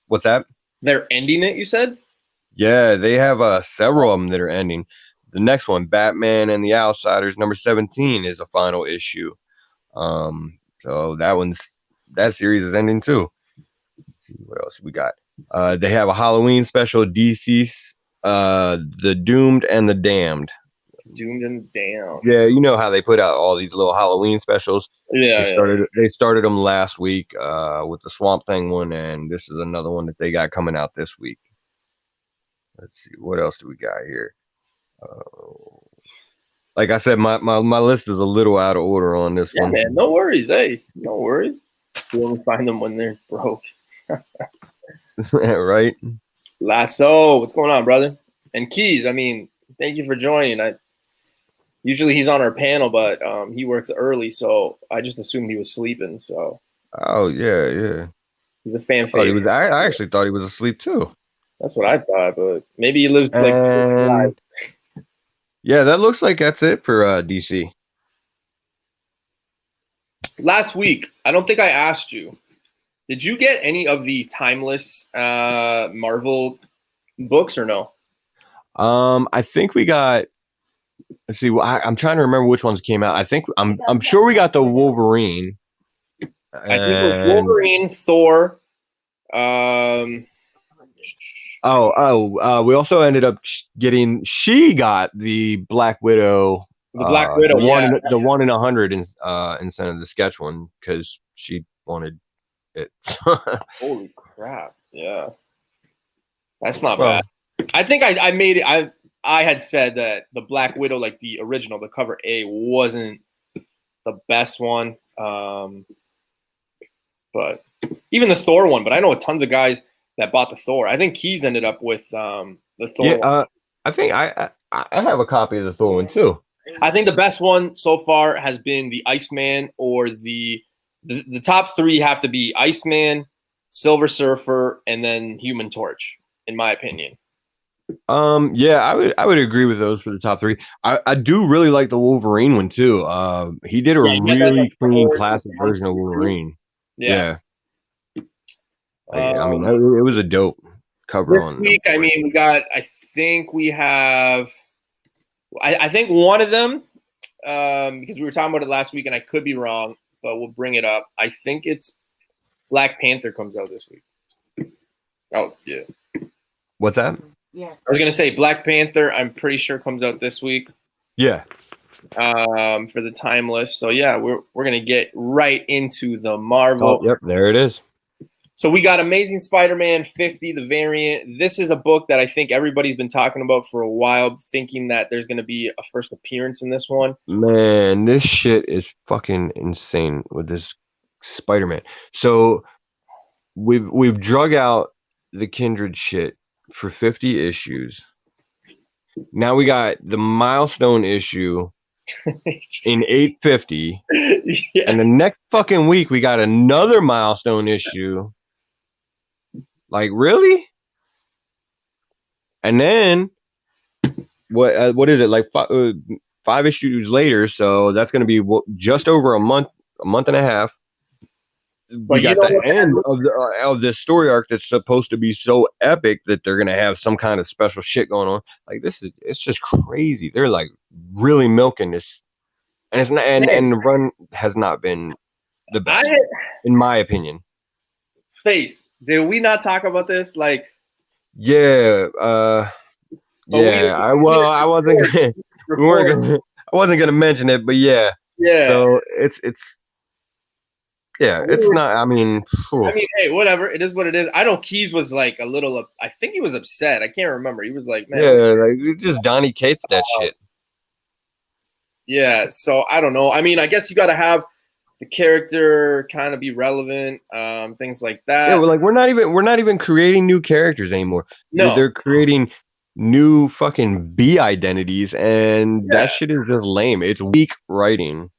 What's that? They're ending it, you said? Yeah, they have several of them that are ending. The next one, Batman and the Outsiders, number 17, is a final issue. So that series is ending too. Let's see what else we got. They have a Halloween special, DC's The Doomed and the Damned. Doomed and Damned. Yeah, you know how they put out all these little Halloween specials. Yeah, They started them last week with the Swamp Thing one, and this is another one that they got coming out this week. Let's see, what else do we got here? Like I said, my list is a little out of order on this one. Man, no worries. Hey, no worries. You only find them when they're broke. Right? Lasso, what's going on, brother? And Keys, I mean, thank you for joining. Usually he's on our panel, but he works early, so I just assumed he was sleeping. So. Oh yeah. He's a fan favorite. I actually thought he was asleep too. That's what I thought, but maybe he lives like. Yeah, that looks like that's it for DC. Last week, I don't think I asked you. Did you get any of the timeless Marvel books or no? I think we got. Let's see. I'm trying to remember which ones came out. I think I'm sure we got the Wolverine. I think it was Wolverine, Thor. We also ended up getting. She got the Black Widow. The Black Widow, the 1 in 100 instead of the sketch one, because she wanted it. Holy crap! Yeah, that's not bad. I think I made it. I had said that the Black Widow, like the original, the cover A, wasn't the best one. But even the Thor one. But I know tons of guys that bought the Thor. I think Keys ended up with the Thor. Yeah, I think I have a copy of the Thor one too. I think the best one so far has been the Iceman, or the top 3 have to be Iceman, Silver Surfer, and then Human Torch, in my opinion. Yeah, I would agree with those for the top 3. I do really like the Wolverine one too. He did a really clean classic version of Wolverine. Yeah. I mean, it was a dope cover this week. I mean, we got. I think we have. I think one of them, because we were talking about it last week, and I could be wrong, but we'll bring it up. I think it's Black Panther comes out this week. Oh yeah. What's that? Yeah. I was gonna say Black Panther. I'm pretty sure comes out this week. Yeah. For the timeless. So yeah, we're gonna get right into the Marvel. Oh, yep, there it is. So we got Amazing Spider-Man 50, the variant. This is a book that I think everybody's been talking about for a while, thinking that there's going to be a first appearance in this one. Man, this shit is fucking insane with this Spider-Man. So we've drug out the Kindred shit for 50 issues. Now we got the milestone issue in 850. Yeah. And the next fucking week we got another milestone issue. Like, really? And then what is it, like five issues later? So that's going to be just over a month and a half. We got the end of this story arc that's supposed to be so epic that they're going to have some kind of special shit going on. Like, it's just crazy. They're like really milking this, and it's not, and the run has not been the best, in my opinion. Face, did we not talk about this? Like, yeah, I wasn't gonna mention it, but yeah. So it's not. I mean, hey, whatever. It is what it is. I know Keys was like a little. I think he was upset. I can't remember. He was like, man, like just Donnie Cates that shit. Yeah. So I don't know. I mean, I guess you got to have the character kind of be relevant, things like that. Yeah, like we're not even creating new characters anymore. No, they're creating new fucking B identities, and that shit is just lame. It's weak writing.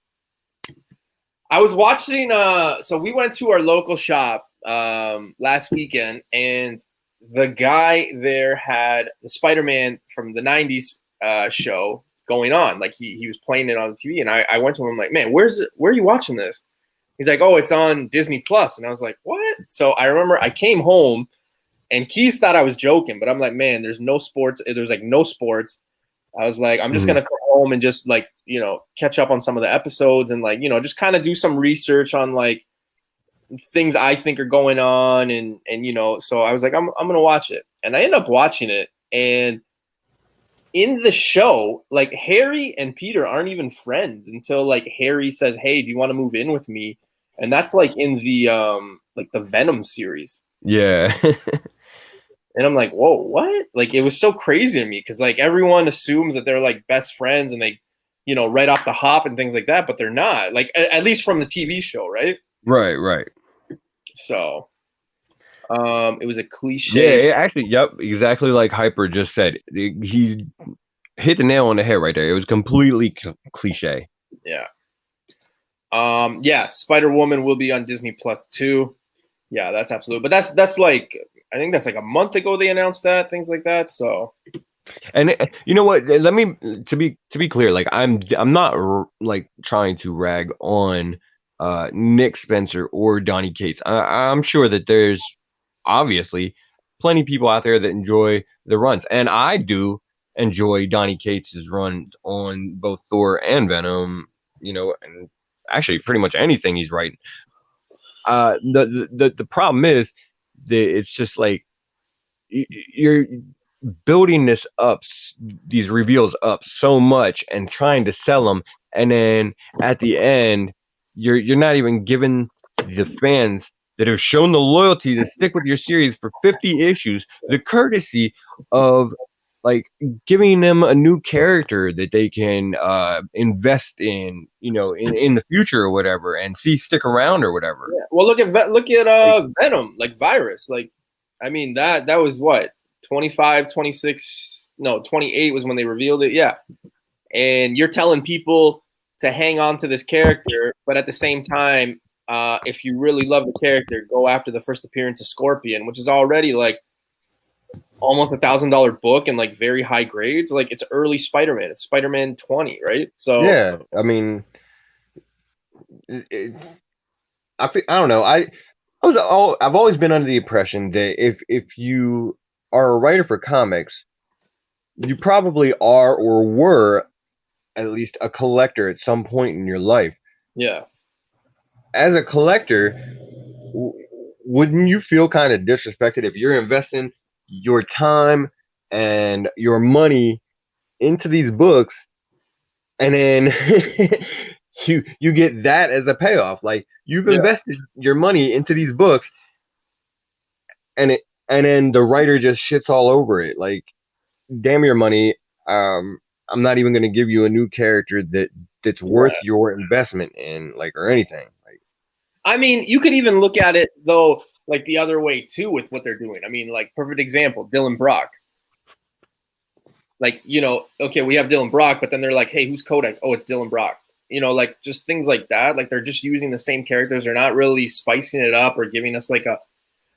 I was watching. So we went to our local shop last weekend, and the guy there had the Spider-Man from the '90s show going on. Like he was playing it on the TV, and I went to him, I'm like, man, where are you watching this? He's like, oh, it's on Disney Plus. And I was like, what? So I remember I came home and Keys thought I was joking, but I'm like, man, there's no sports. There's like no sports. I was like, I'm just going to come home and just like, catch up on some of the episodes and like, just kind of do some research on like things I think are going on. And so I was like, I'm going to watch it. And I ended up watching it. And in the show, like Harry and Peter aren't even friends until like Harry says, hey, do you want to move in with me? And that's like in the the Venom series. Yeah. And I'm like, whoa, what? Like, it was so crazy to me because like everyone assumes that they're like best friends and they, right off the hop and things like that, but they're not. Like, at least from the TV show, right? Right. So, it was a cliche. Yeah, actually, yep, exactly like Hyper just said. He hit the nail on the head right there. It was completely cliche. Yeah. Spider-Woman will be on Disney Plus too. Yeah, that's absolute. But that's like, I think that's like a month ago they announced that, things like that. So, and you know what? Let me to be clear. Like I'm not like trying to rag on Nick Spencer or Donnie Cates. I'm sure that there's obviously plenty of people out there that enjoy the runs, and I do enjoy Donnie Cates' runs on both Thor and Venom. And actually pretty much anything he's writing. The problem is that it's just like you're building these reveals up so much and trying to sell them, and then at the end you're not even giving the fans that have shown the loyalty to stick with your series for 50 issues the courtesy of like giving them a new character that they can invest in, in the future or whatever, and stick around or whatever. Yeah. Well, look at Venom, like Virus. Like, I mean, that was what, 25, 26, no, 28 was when they revealed it. Yeah. And you're telling people to hang on to this character, but at the same time, if you really love the character, go after the first appearance of Scorpion, which is already like almost $1,000 book and like very high grades. Like, it's early Spider-Man. It's Spider-Man 20, right? So yeah, I mean, I don't know. I've always been under the impression that if you are a writer for comics, you probably are or were at least a collector at some point in your life. Yeah. As a collector, wouldn't you feel kind of disrespected if you're investing your time and your money into these books and then you get that as a payoff? Like, you've invested your money into these books and then the writer just shits all over it. Like, damn your money. I'm not even going to give you a new character that's worth your investment in, like, or anything. Like, I mean, you could even look at it though, like the other way too, with what they're doing. I mean, like, perfect example, Dylan Brock. Like, okay, we have Dylan Brock, but then they're like, hey, who's Codex? Oh, it's Dylan Brock. Like, just things like that. Like, they're just using the same characters. They're not really spicing it up or giving us like a,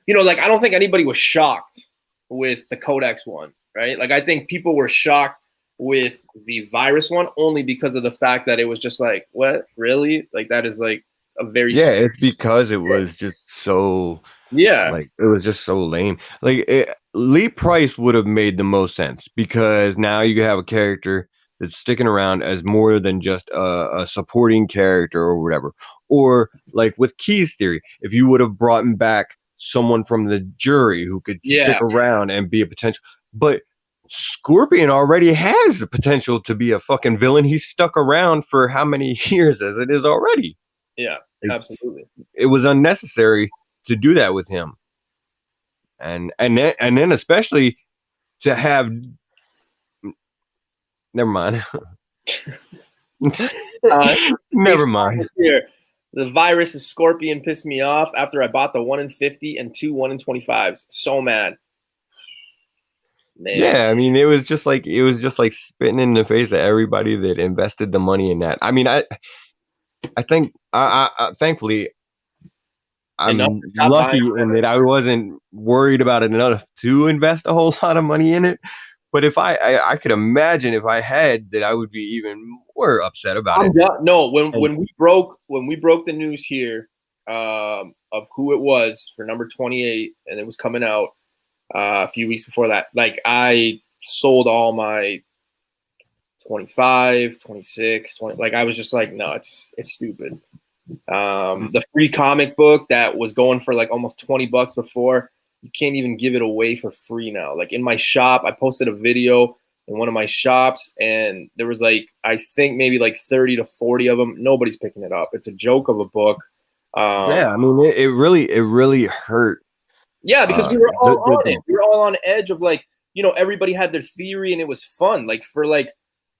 like, I don't think anybody was shocked with the Codex one, right? Like, I think people were shocked with the virus one only because of the fact that it was just like, what, really? Like, that is like a very it's because it was just so like, it was just so lame. Like, Lee Price would have made the most sense, because now you have a character that's sticking around as more than just a supporting character or whatever. Or like with Key's theory, if you would have brought back someone from the jury who could stick around and be a potential, but Scorpion already has the potential to be a fucking villain. He's stuck around for how many years as it is already. Yeah, absolutely. It was unnecessary to do that with him, and then especially to have. Never mind. Never mind. Here, the virus is Scorpion pissed me off after I bought the 1 in 50 and 2 1 in 25s. So mad. Man. Yeah, I mean, it was just like spitting in the face of everybody that invested the money in that. I mean, I think I thankfully I'm lucky in that I wasn't worried about it enough to invest a whole lot of money in it. But if I could imagine if I had, that I would be even more upset about it. No, when we broke the news here of who it was for number 28, and it was coming out a few weeks before that, like, I sold all my 25, 26, 20. Like, I was just like, no, it's stupid. The free comic book that was going for like almost $20 before, you can't even give it away for free now. Like, in my shop, I posted a video in one of my shops, and there was like, I think maybe like 30 to 40 of them. Nobody's picking it up. It's a joke of a book. Yeah, I mean, it really hurt. Yeah, because we were all on it. We were all on edge of, like, everybody had their theory, and it was fun. Like, for like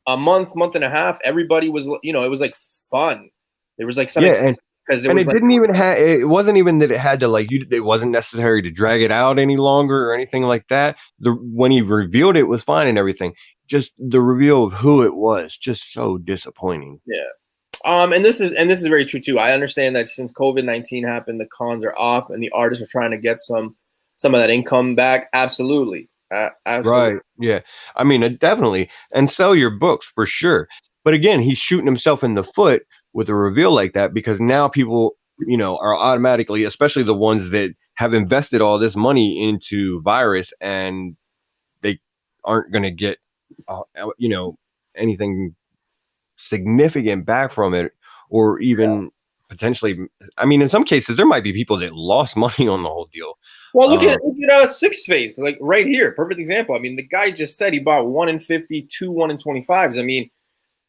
a month and a half, everybody was, it was like fun. There was like something, because it didn't even have. It wasn't even that it had to, like, it wasn't necessary to drag it out any longer or anything like that. When he revealed it was fine and everything. Just the reveal of who it was, just so disappointing. Yeah. And this is very true too. I understand that since COVID-19 happened, the cons are off, and the artists are trying to get some of that income back. Absolutely. Absolutely. Right. Yeah. I mean, definitely. And sell your books for sure. But again, he's shooting himself in the foot with a reveal like that, because now people, are automatically, especially the ones that have invested all this money into Virus, and they aren't going to get, anything significant back from it, or even potentially. I mean, in some cases, there might be people that lost money on the whole deal. Well, look at Six Face, like right here, perfect example. I mean, the guy just said he bought 1 in 50, 2 1 in 25s. I mean,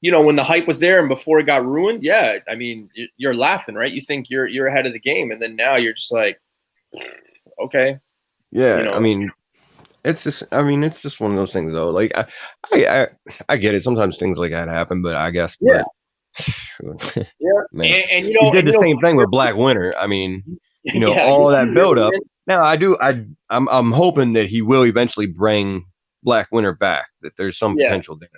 when the hype was there and before it got ruined, yeah. I mean, you're laughing, right? You think you're ahead of the game, and then now you're just like, okay. Yeah, I mean, it's just one of those things, though. Like, I get it. Sometimes things like that happen, but I guess, yeah, yeah. Man. And he did the same thing with Black Winter. I mean, all that build up. Now, I'm hoping that he will eventually bring Black Winter back. That there's some potential there.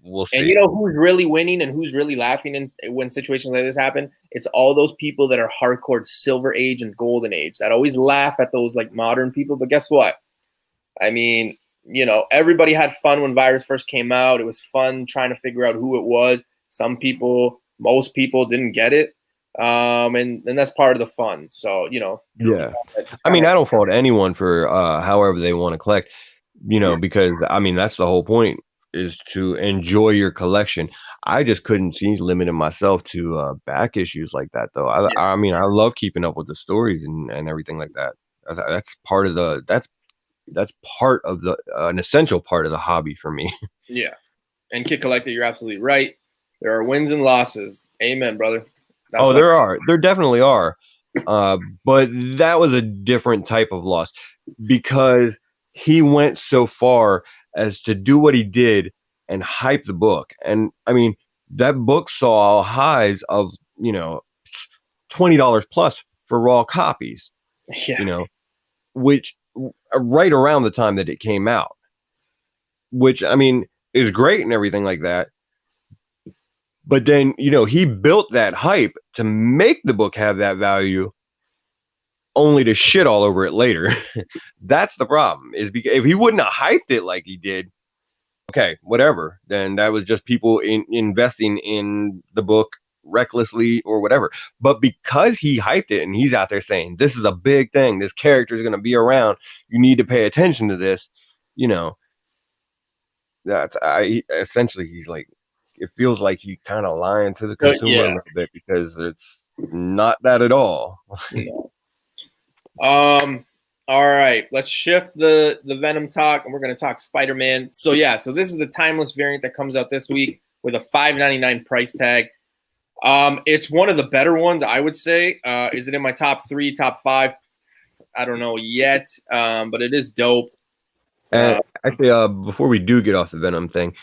We'll see. And who's really winning and who's really laughing when situations like this happen? It's all those people that are hardcore Silver Age and Golden Age that always laugh at those like modern people. But guess what? I mean, everybody had fun when Virus first came out. It was fun trying to figure out who it was. Most people didn't get it. And that's part of the fun. So, yeah. I mean, I don't fault anyone for however they want to collect, because I mean, that's the whole point, is to enjoy your collection. I just couldn't see limiting myself to back issues like that, though. I mean, I love keeping up with the stories and everything like that. That's part of an essential part of the hobby for me. Yeah. And Kid Collector, you're absolutely right. There are wins and losses. Amen, brother. There are. There definitely are. But that was a different type of loss because he went so far as to do what he did and hype the book. And I mean, that book saw highs of, $20 plus for raw copies, Yeah. Which right around the time that it came out, which I mean is great and everything like that. But then, he built that hype to make the book have that value only to shit all over it later. That's the problem. Is because if he wouldn't have hyped it like he did, okay, whatever. Then that was just people investing in the book recklessly or whatever. But because he hyped it and he's out there saying this is a big thing, this character is going to be around, you need to pay attention to this. That's essentially he's like, it feels like he's kind of lying to the consumer a little bit because it's not that at all. No. All right, let's shift the Venom talk, and we're going to talk Spider-Man. So this is the timeless variant that comes out this week with a $5.99 price tag. It's one of the better ones, I would say. Is it in my top 3, top 5? I don't know yet, but it is dope. Actually, before we do get off the Venom thing,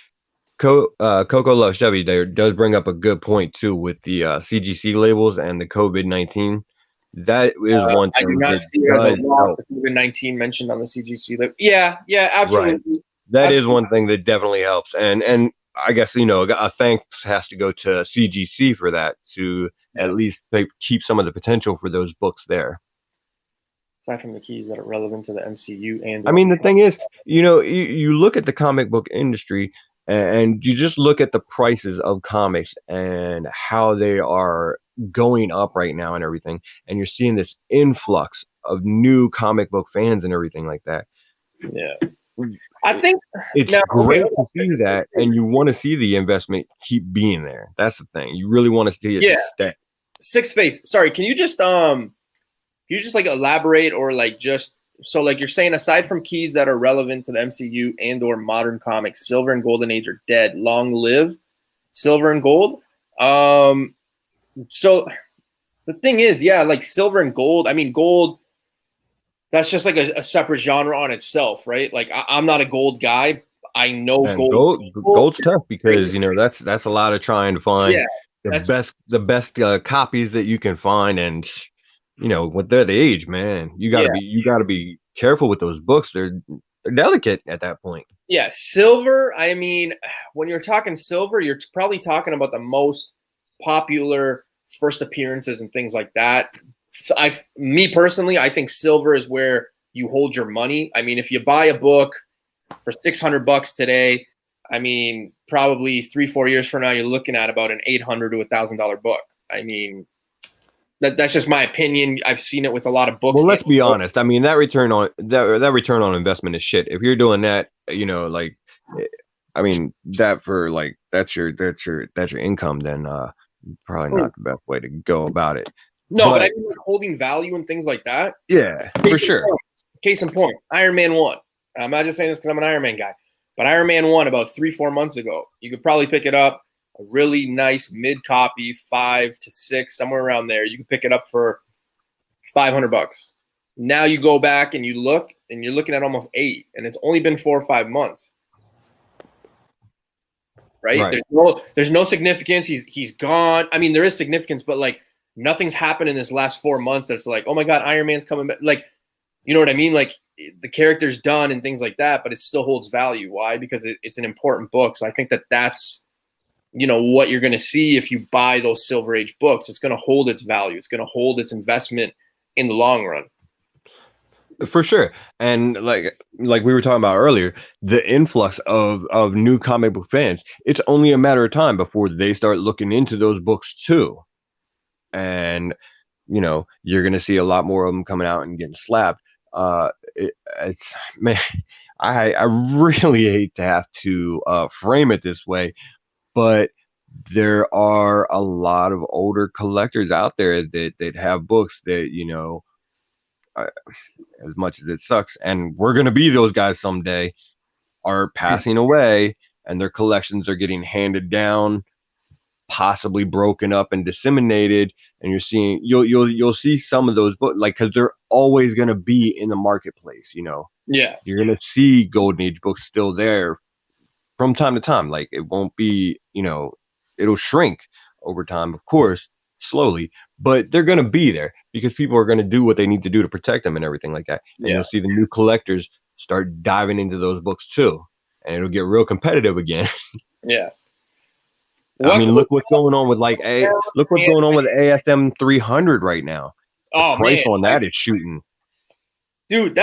Coco Love Chevy there does bring up a good point too with the CGC labels and the COVID-19. That is one thing. I do not see the COVID-19 mentioned on the CGC label. Yeah, absolutely. Right. That is one thing that definitely helps, and I guess a thanks has to go to CGC for that to at least keep some of the potential for those books there. Aside from the keys that are relevant to the MCU and I mean, the thing is, you look at the comic book industry and you just look at the prices of comics and how they are going up right now and everything, and you're seeing this influx of new comic book fans and everything like that. Yeah, I think it's great to see that, and you want to see the investment keep being there. That's the thing. You really want to see it stay. Six Face. Sorry, can you just like elaborate or like just so like you're saying, aside from keys that are relevant to the MCU and or modern comics, Silver and Golden Age are dead. Long live Silver and Gold. So the thing is, like Silver and Gold, I mean, Gold, that's just like a separate genre on itself, right? Like I'm not a Gold guy. I know Gold's tough because that's a lot of trying to find the best copies that you can find, and with their age, man, you gotta be careful with those books. They're delicate at that point. Yeah, Silver. I mean, when you're talking Silver, you're probably talking about the most popular first appearances and things like that. So me personally, I think Silver is where you hold your money. I mean, if you buy a book for $600 today, I mean, probably 3-4 years from now, you're looking at about an $800 to $1,000 book. I mean, that's just my opinion. I've seen it with a lot of books. Well, let's be honest. I mean, that return on investment is shit. If you're doing that, I mean, that for like that's your income, then probably not the best way to go about it. No, but I mean, like holding value and things like that. Yeah, for sure. Case in point, Iron Man 1. I'm not just saying this because I'm an Iron Man guy, but Iron Man 1 about 3-4 months ago, you could probably pick it up. A really nice mid copy, 5 to 6, somewhere around there. You can pick it up for $500. Now you go back and you look, and you're looking at almost 8, and it's only been 4 or 5 months. Right? There's no significance. He's gone. I mean, there is significance, but like nothing's happened in this last 4 months that's like, oh my God, Iron Man's coming back. Like, you know what I mean? Like the character's done and things like that, but it still holds value. Why? Because it's an important book. So I think that's what you're going to see if you buy those Silver Age books. It's going to hold its value. It's going to hold its investment in the long run. For sure. And like we were talking about earlier, the influx of new comic book fans, it's only a matter of time before they start looking into those books too. And, you're going to see a lot more of them coming out and getting slapped. It's, man, I really hate to have to frame it this way, but there are a lot of older collectors out there that have books that, as much as it sucks, and we're going to be those guys someday, are passing away, and their collections are getting handed down possibly broken up and disseminated, and you'll see some of those books, like, because they're always going to be in the marketplace. Yeah. You're going to see golden age books still there from time to time. Like, it won't be, it'll shrink over time, of course, slowly, but they're going to be there because people are going to do what they need to do to protect them and everything like that. And you'll see the new collectors start diving into those books too, and it'll get real competitive again. Yeah. I mean, look what's going on with look what's going on with ASM 300 right now. The price on that is shooting. Dude,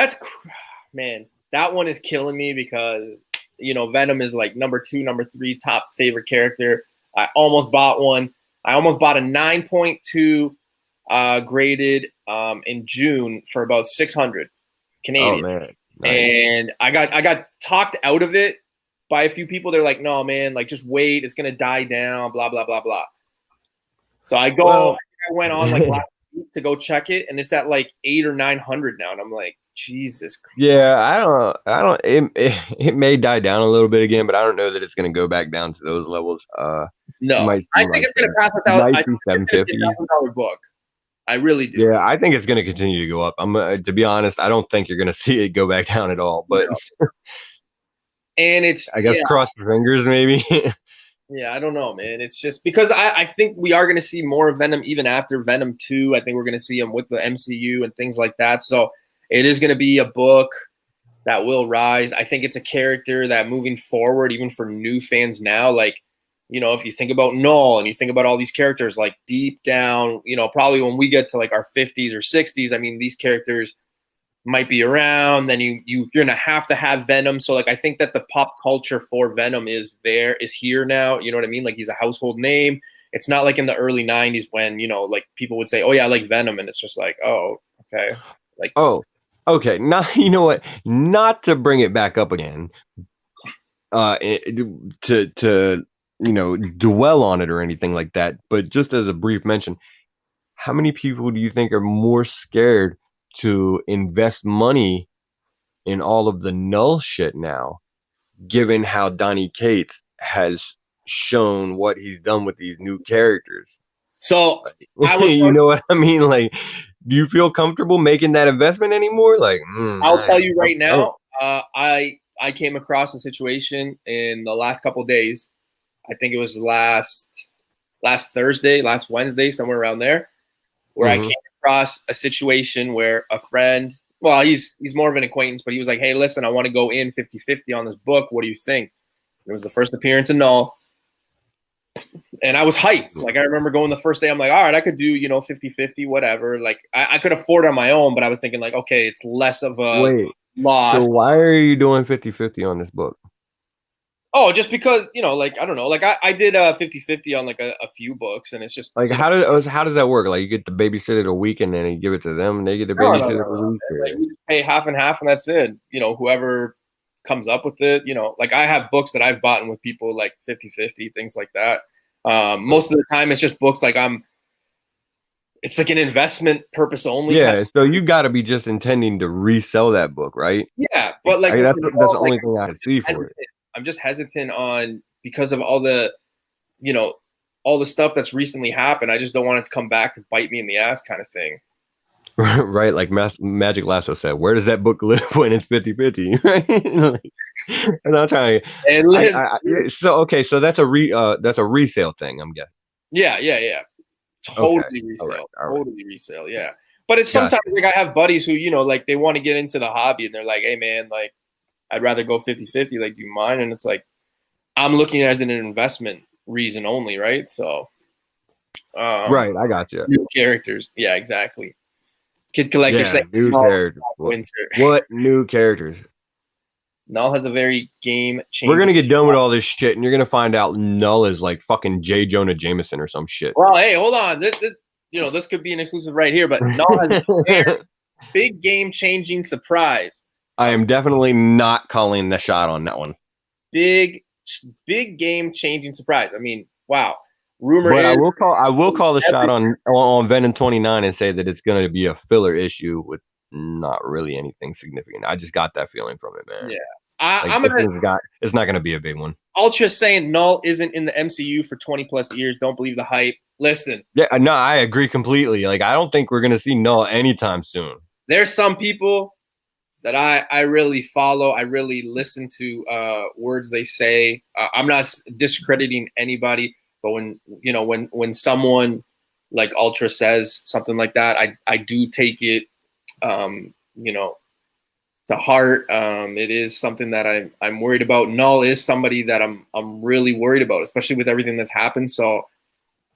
man, that one is killing me because Venom is like number 2, number 3 top favorite character. I almost bought one. I almost bought a 9.2 graded in June for about 600 Canadian. Oh man. Nice. And I got talked out of it by a few people. They're like, no, man, like, just wait. It's going to die down, blah, blah, blah, blah. So I went on like last week to go check it, and it's at like 800 or 900 now. And I'm like, Jesus Christ. Yeah, I don't, it may die down a little bit again, but I don't know that it's going to go back down to those levels. No, I think it's going to pass $750 book. I really do. Yeah, I think it's going to continue to go up. To be honest, I don't think you're going to see it go back down at all, but no. And I guess cross your fingers, maybe. Yeah, I don't know, man. It's just because I think we are going to see more of Venom even after Venom 2. I think we're going to see him with the MCU and things like that. So it is going to be a book that will rise. I think it's a character that moving forward, even for new fans now, like, if you think about Null and you think about all these characters, like deep down, probably when we get to like our 50s or 60s, I mean, these characters might be around, then you're gonna have to have Venom. So like I think that the pop culture for Venom is here now. You know what I mean? Like, he's a household name. It's not like in the early 90s when, like, people would say, oh yeah, I like Venom, and it's just like, oh, okay. Like, oh, okay. Now, you know what? Not to bring it back up again, to dwell on it or anything like that, but just as a brief mention, how many people do you think are more scared to invest money in all of the Null shit now, given how Donny Cates has shown what he's done with these new characters? So you know what I mean? Like, do you feel comfortable making that investment anymore? Like, I'll tell you right now, I came across a situation in the last couple of days. I think it was last Thursday, last Wednesday, somewhere around there, where I came across a situation where a friend, well, he's more of an acquaintance, but he was like, hey, listen, I want to go in 50-50 on this book. What do you think? It was the first appearance in Null. And I was hyped. Like, I remember going the first day, I'm like, all right, I could do, 50-50, whatever. Like, I could afford it on my own, but I was thinking like, okay, it's less of a loss. So why are you doing 50-50 on this book? Oh, just because, like, I don't know. Like, I did 50-50 on like a few books, and it's just like, how does that work? Like, you get the babysitter a week and then you give it to them and they get the babysitter a week? Like, you just pay half and half and that's it. Whoever comes up with it, like, I have books that I've bought with people like 50-50, things like that. Most of the time it's just books like it's like an investment purpose only. Yeah, so you got to be just intending to resell that book, right? Yeah, but like, that's the only thing I could see for it. I'm just hesitant on because of all the, all the stuff that's recently happened. I just don't want it to come back to bite me in the ass, kind of thing. Right, like Magic Lasso said, where does that book live when it's 50-50? Right? And I'm trying to. So that's a resale thing, I'm guessing. Yeah. Totally resale. Totally resale. Yeah. But it's sometimes like I have buddies who, like, they want to get into the hobby and they're like, hey man, like, I'd rather go 50-50. Like, do you mind? And it's like, I'm looking at it as an investment reason only, right? So, right, I got you. New characters, yeah, exactly. Kid Collector saying new characters. What new characters? Null has a very game changing. We're gonna get done with all this shit, and you're gonna find out Null is like fucking J. Jonah Jameson or some shit. Well, hey, hold on. This could be an exclusive right here, but Null has a very big game changing surprise. I am definitely not calling the shot on that one. Big game changing surprise. I mean, wow. Rumor but is, I will call the shot on Venom 29 and say that it's going to be a filler issue with not really anything significant. I just got that feeling from it, man. Yeah. I'm gonna. It's not gonna be a big one. Ultra saying Null isn't in the MCU for 20 plus years. Don't believe the hype. Listen. Yeah, no, I agree completely. Like, I don't think we're gonna see Null anytime soon. There's some people that I really follow. I really listen to words they say. I'm not discrediting anybody, but when someone like Ultra says something like that, I do take it, to heart. It is something that I'm worried about. Null is somebody that I'm really worried about, especially with everything that's happened. So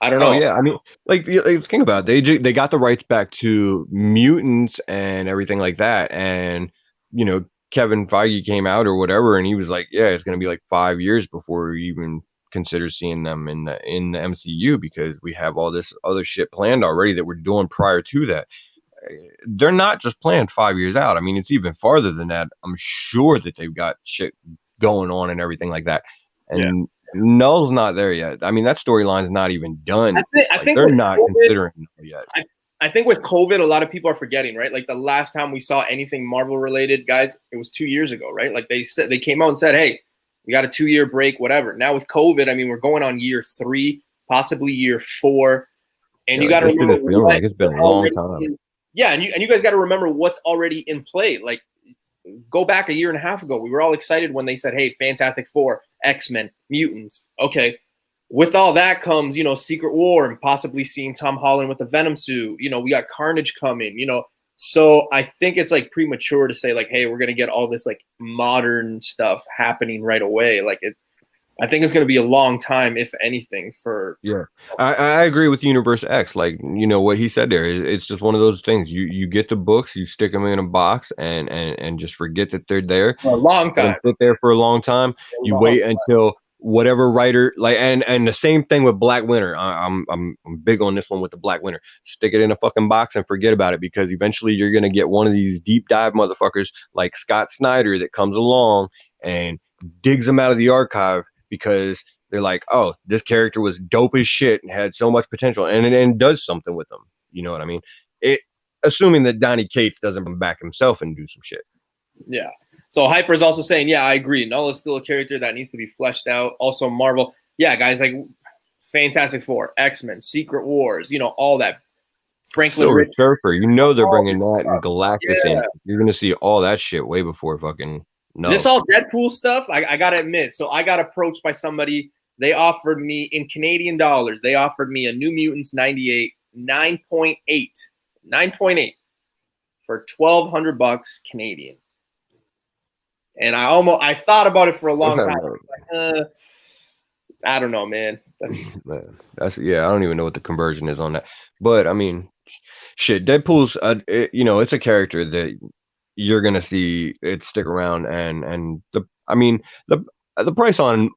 I don't know. Oh yeah, I mean, like think about it. They got the rights back to mutants and everything like that, and Kevin Feige came out or whatever, and he was like, "Yeah, it's gonna be like 5 years before we even consider seeing them in the MCU because we have all this other shit planned already that we're doing prior to that." They're not just planned 5 years out. I mean, it's even farther than that. I'm sure that they've got shit going on and everything like that, and. Null's not there yet. I mean, that storyline's not even done. I think they're not considering Null yet. I think with COVID, a lot of people are forgetting, right? Like the last time we saw anything Marvel related, guys, it was 2 years ago, right? Like they came out and said, "Hey, we got a 2-year break, whatever." Now with COVID, I mean, we're going on year 3, possibly year 4, and you got to remember like it's been a long time. And you guys got to remember what's already in play. Like, go back a year and a half ago. We were all excited when they said, "Hey, Fantastic Four, X-Men, mutants." Okay. With all that comes, Secret War and possibly seeing Tom Holland with the Venom suit. We got Carnage coming, So I think it's like premature to say like, hey, we're going to get all this like modern stuff happening right away. Like I think it's going to be a long time, if anything, for. Yeah, I agree with Universe X. Like, what he said there, it's just one of those things. You get the books, you stick them in a box, and just forget that they're there for a long time. Sit there for a long time. You wait until whatever writer and the same thing with Black Winter. I'm big on this one with the Black Winter. Stick it in a fucking box and forget about it because eventually you're gonna get one of these deep dive motherfuckers like Scott Snyder that comes along and digs them out of the archive. Because they're like, oh, this character was dope as shit and had so much potential and does something with them. You know what I mean? Assuming that Donny Cates doesn't come back himself and do some shit. Yeah. So Hyper's also saying, yeah, I agree. Null is still a character that needs to be fleshed out. Also Marvel. Yeah, guys, like Fantastic Four, X-Men, Secret Wars, all that. Franklin Silver Surfer, they're bringing that and Galactus in. You're going to see all that shit way before fucking. No. This all Deadpool stuff, I got to admit. So I got approached by somebody. They offered me, in Canadian dollars, they offered me a New Mutants 98, 9.8 for $1,200 Canadian. And I thought about it for a long time. Like, I don't know, man. That's I don't even know what the conversion is on that. But I mean, shit, Deadpool's it's a character that you're gonna see it stick around, and the price on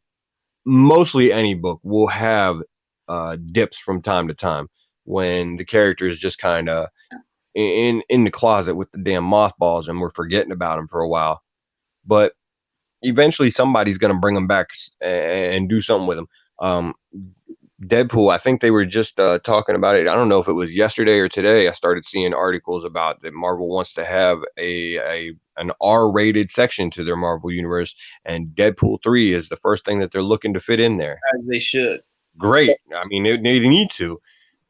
mostly any book will have dips from time to time when the character is just kind of in the closet with the damn mothballs and we're forgetting about them for a while. But eventually somebody's gonna bring them back and do something with them. Deadpool, I think they were just talking about it. I don't know if it was yesterday or today. I started seeing articles about that Marvel wants to have an R-rated section to their Marvel universe, and Deadpool 3 is the first thing that they're looking to fit in there. As they should. Great. I mean, they need to.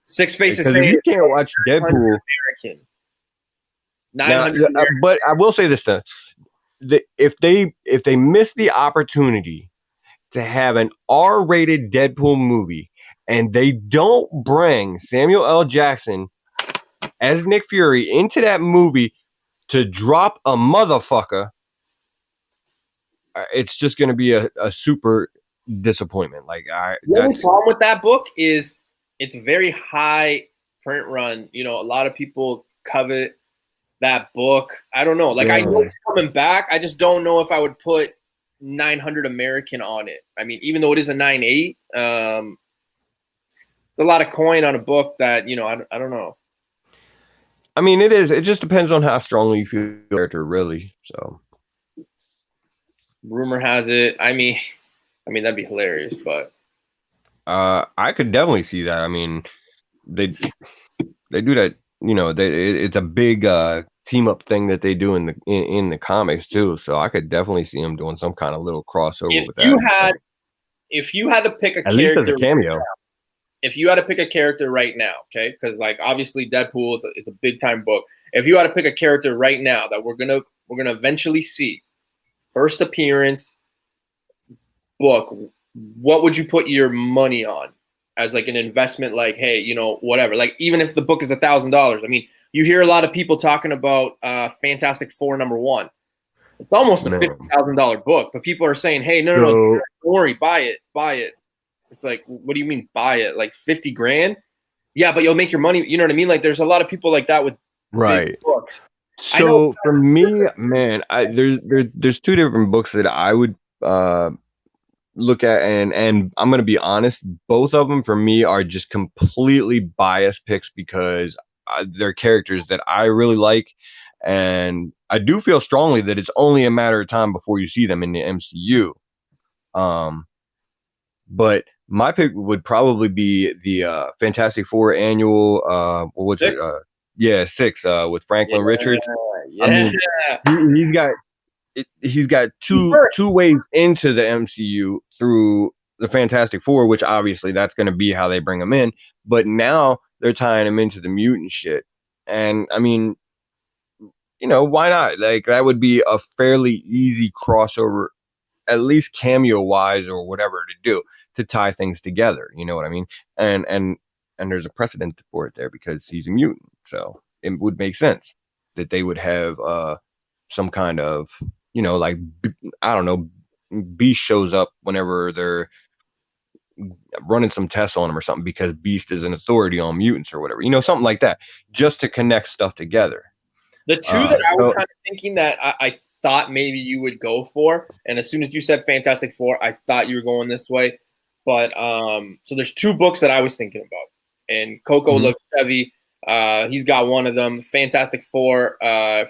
Six Faces. Because if you can't watch Deadpool, but I will say this though: if they miss the opportunity to have an R-rated Deadpool movie, and they don't bring Samuel L. Jackson as Nick Fury into that movie to drop a motherfucker, it's just going to be a super disappointment. Like the only problem with that book is it's a very high print run. A lot of people covet that book. I don't know. Like I know it's coming back. I just don't know if I would put 900 American on it. I mean, even though it is a 9.8, it's a lot of coin on a book that I don't know. I mean, it is. It just depends on how strongly you feel the character, really. So, rumor has it. I mean, that'd be hilarious, but I could definitely see that. I mean, they do that. It's a big team up thing that they do in the comics too. So I could definitely see him doing some kind of little crossover If with you that. had, if you had to pick a At least as a character, cameo. if you had to pick a character right now, okay, because like obviously Deadpool, it's a big time book. If you had to pick a character right now that we're gonna eventually see, first appearance book, what would you put your money on as like an investment? Like, hey, you know, whatever. Like, even if the book is $1,000, I mean, you hear a lot of people talking about Fantastic Four #1. It's almost a $50,000 book, but people are saying, hey, no, don't worry, buy it. It's like, what do you mean buy it? Like 50 grand? Yeah, but you'll make your money. You know what I mean? Like, there's a lot of people like that with big books. So for me, man, there's two different books that I would look at, and I'm gonna be honest, both of them for me are just completely biased picks because they're characters that I really like, and I do feel strongly that it's only a matter of time before you see them in the MCU. But my pick would probably be the Fantastic Four annual. What was it? Yeah, 6. With Franklin Richards. Yeah. I mean, he's got two ways into the MCU through the Fantastic Four, which obviously that's going to be how they bring him in. But now they're tying him into the mutant shit, and I mean, you know, why not? Like that would be a fairly easy crossover, at least cameo wise or whatever to do to tie things together. You know what I mean? And there's a precedent for it there because he's a mutant, so it would make sense that they would have some kind of, you know, like I don't know, Beast shows up whenever they're running some tests on him or something because Beast is an authority on mutants or whatever, you know, something like that, just to connect stuff together. The two that I was kind of thinking that I thought maybe you would go for, and as soon as you said Fantastic Four, I thought you were going this way. But so there's two books that I was thinking about, and Coco looks heavy. He's got one of them, Fantastic Four,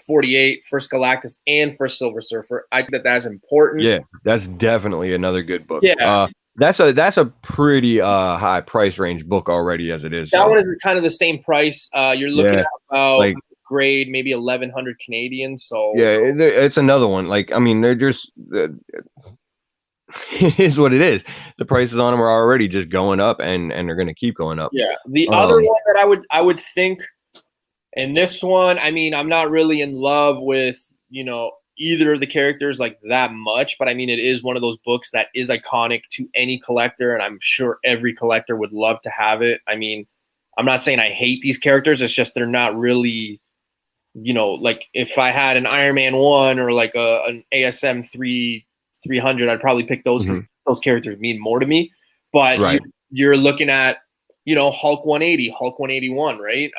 48, First Galactus, and First Silver Surfer. I think that that's important. Yeah, that's definitely another good book. Yeah. That's a pretty high price range book already as it is. That one is kind of the same price. You're looking at about like grade maybe 1,100 Canadian. So yeah, it's another one. Like I mean, they're just it is what it is. The prices on them are already just going up, and they're going to keep going up. Yeah. The other one that I would think, and this one, I mean, I'm not really in love with, you know, either of the characters like that much, but I mean, it is one of those books that is iconic to any collector, and I'm sure every collector would love to have it. I mean, I'm not saying I hate these characters. It's just they're not really, you know, like if I had an Iron Man 1 or like an ASM 300, I'd probably pick those because those characters mean more to me. But you're looking at, you know, Hulk 180, Hulk 181, right?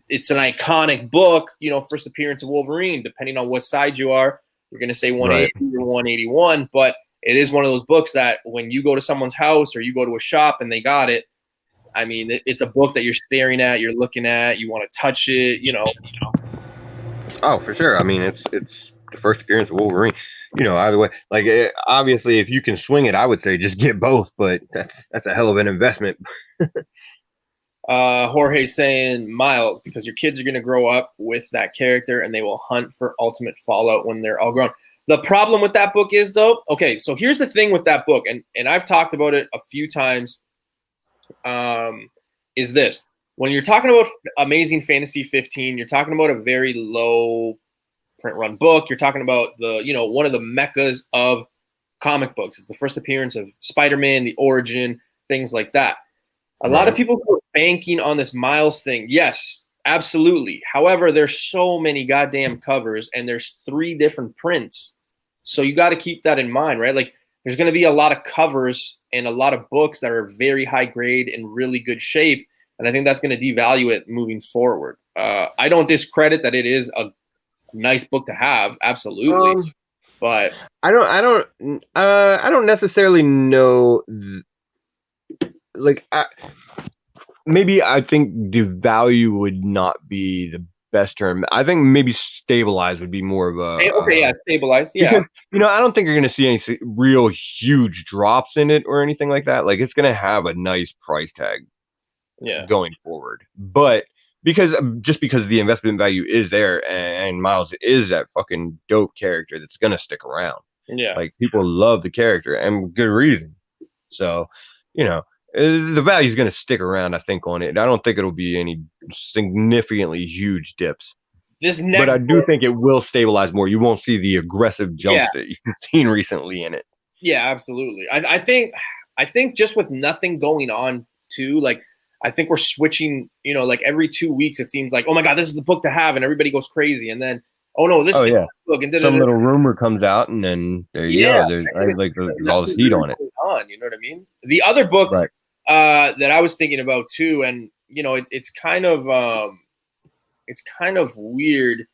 It's an iconic book, you know, first appearance of Wolverine. Depending on what side you are, you're going to say 180 or 181. But it is one of those books that when you go to someone's house or you go to a shop and they got it, I mean, it's a book that you're staring at, you're looking at, you want to touch it, you know. Oh, for sure. I mean, it's the first appearance of Wolverine. You know, either way, like obviously, if you can swing it, I would say just get both. But that's a hell of an investment. Jorge saying Miles, because your kids are going to grow up with that character and they will hunt for Ultimate Fallout when they're all grown. The problem with that book is, though, okay, so here's the thing with that book, and I've talked about it a few times, is this. When you're talking about Amazing Fantasy 15, you're talking about a very low print run book. You're talking about the, you know, one of the meccas of comic books. It's the first appearance of Spider-Man, the origin, things like that. A lot of people who are banking on this Miles thing, yes, absolutely. However, there's so many goddamn covers and there's 3 different prints. So you got to keep that in mind, right? Like there's going to be a lot of covers and a lot of books that are very high grade and really good shape. And I think that's going to devalue it moving forward. I don't discredit that it is a nice book to have, absolutely. But I don't necessarily know. Maybe I think devalue would not be the best term. I think maybe stabilize would be more of a stabilize. Yeah, because, you know, I don't think you're going to see any real huge drops in it or anything like that. Like it's going to have a nice price tag. Yeah, going forward, but because the investment value is there, and Miles is that fucking dope character that's gonna stick around. Yeah. Like, people love the character, and good reason. So, the value is gonna stick around, I think, on it. I don't think it'll be any significantly huge dips. This But next I do book, think it will stabilize more. You won't see the aggressive jumps yeah, that you've seen recently in it. yeah, absolutely. I think just with nothing going on too, like I think we're switching, like every 2 weeks it seems like, oh my God, this is the book to have, and everybody goes crazy, and then oh no, this Oh is yeah, the book, and some da-da-da. little rumor comes out, and then there you Yeah, go. There's I think like it's like there's all this nothing heat really on it. going on. You know what I mean? The other book Right. that I was thinking about too, and it's kind of weird.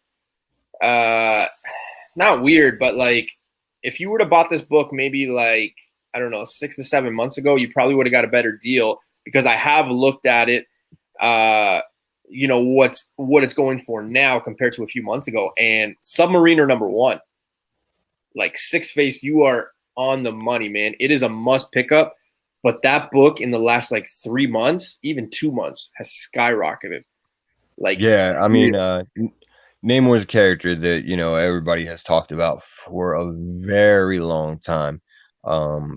Not weird, but like if you were to bought this book maybe like I don't know 6 to 7 months ago, you probably would have got a better deal because I have looked at it. What it's going for now compared to a few months ago, and Submariner #1, like Six Face, you are on the money, man. It is a must pick up. But that book in the last like 3 months, even 2 months, has skyrocketed. Like, Yeah, I yeah, mean, Namor's a character that everybody has talked about for a very long time,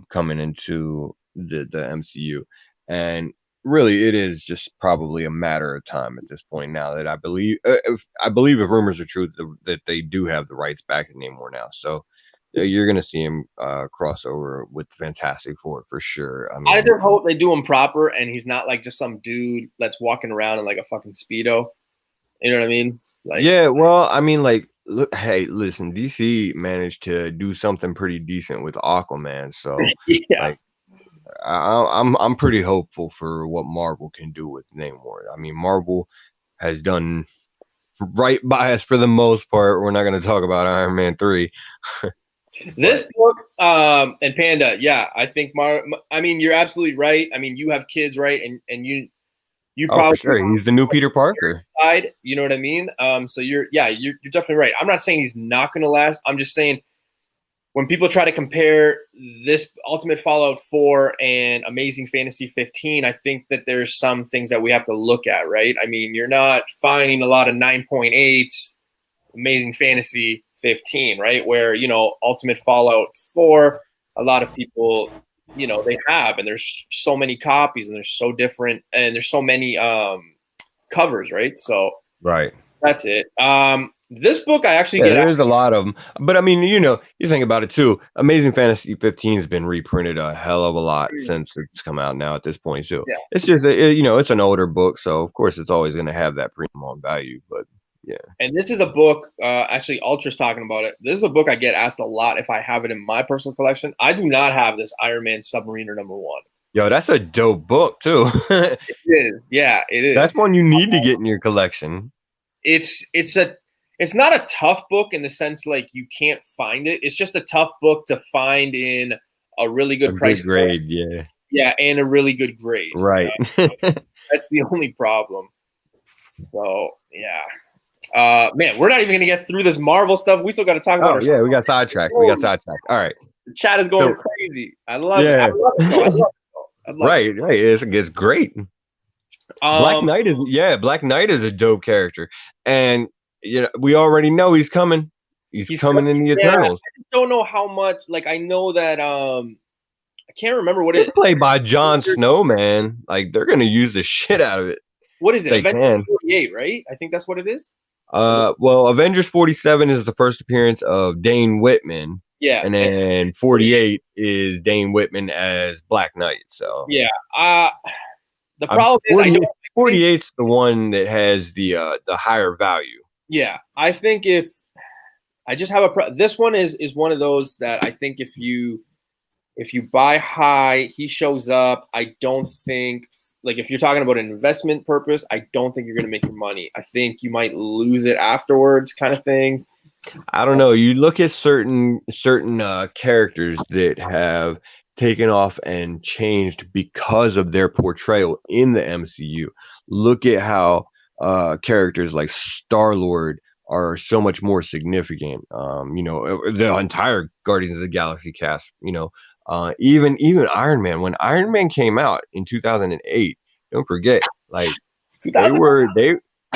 coming into the MCU, and really, it is just probably a matter of time at this point now that if rumors are true that they do have the rights back in Namor now, so you're gonna see him cross over with Fantastic Four for sure. I I mean, just hope they do him proper and he's not like just some dude that's walking around in like a fucking Speedo. You know what I mean? Like, yeah, well, I mean, like, look, hey, listen, DC managed to do something pretty decent with Aquaman, so yeah. like, I'm pretty hopeful for what Marvel can do with Namor. I mean, Marvel has done right by us for the most part. We're not going to talk about Iron Man 3, This but book, and Panda, yeah, I think I mean, you're absolutely right. I mean, you have kids, right? And you oh, for probably sure, he's the new Peter Parker. side, you know what I mean? So you're definitely right. I'm not saying he's not going to last. I'm just saying when people try to compare this Ultimate Fallout 4 and Amazing Fantasy 15, I think that there's some things that we have to look at, right? I mean, you're not finding a lot of 9.8s Amazing Fantasy 15, right? Where, Ultimate Fallout 4, a lot of people, they have, and there's so many copies and they're so different and there's so many covers, right? So Right. that's it. This book I actually Yeah, get. there is a lot of them, but I mean, you think about it too. Amazing Fantasy 15 has been reprinted a hell of a lot since it's come out now at this point too. Yeah. It's just, it's an older book, so of course it's always going to have that premium on value. But yeah, And this is a book, actually, Ultra's talking about it. This is a book I get asked a lot if I have it in my personal collection. I do not have this Iron Man Submariner #1. yo, that's a dope book too. It is. Yeah, it That's is. one you need to get in your collection. It's not a tough book in the sense like you can't find it. It's just a tough book to find in a really A good price good grade, yeah. Yeah, and a really good grade. Right. That's the only problem. So yeah. Man, we're not even gonna get through this Marvel stuff. We still got to talk about Oh our. yeah, we got sidetracked. All right. The chat is going So, crazy. I love it. yeah. I love it. Though. I love it. Though. I love Right. It's great. Black it. Black Knight is a dope character, and we already know he's coming. He's coming in the Eternals. I just don't know how much. Like I know that I can't remember what It's played by Jon Snow, man. Like they're gonna use the shit out of it. What is it? They Avengers can. 48, right? I think that's what it is. Well, Avengers 47 is the first appearance of Dane Whitman. Yeah. And then 48 is Dane Whitman as Black Knight. So yeah. The problem is 48's the one that has the higher value. Yeah, I think if I just have this one is one of those that I think if you buy high, he shows up. I don't think like if you're talking about an investment purpose, I don't think you're going to make your money. I think you might lose it afterwards, kind of thing. I don't know. You look at certain characters that have taken off and changed because of their portrayal in the MCU. Look at how characters like Star-Lord are so much more significant. The entire Guardians of the Galaxy cast, even Iron Man. When Iron Man came out in 2008, don't forget, like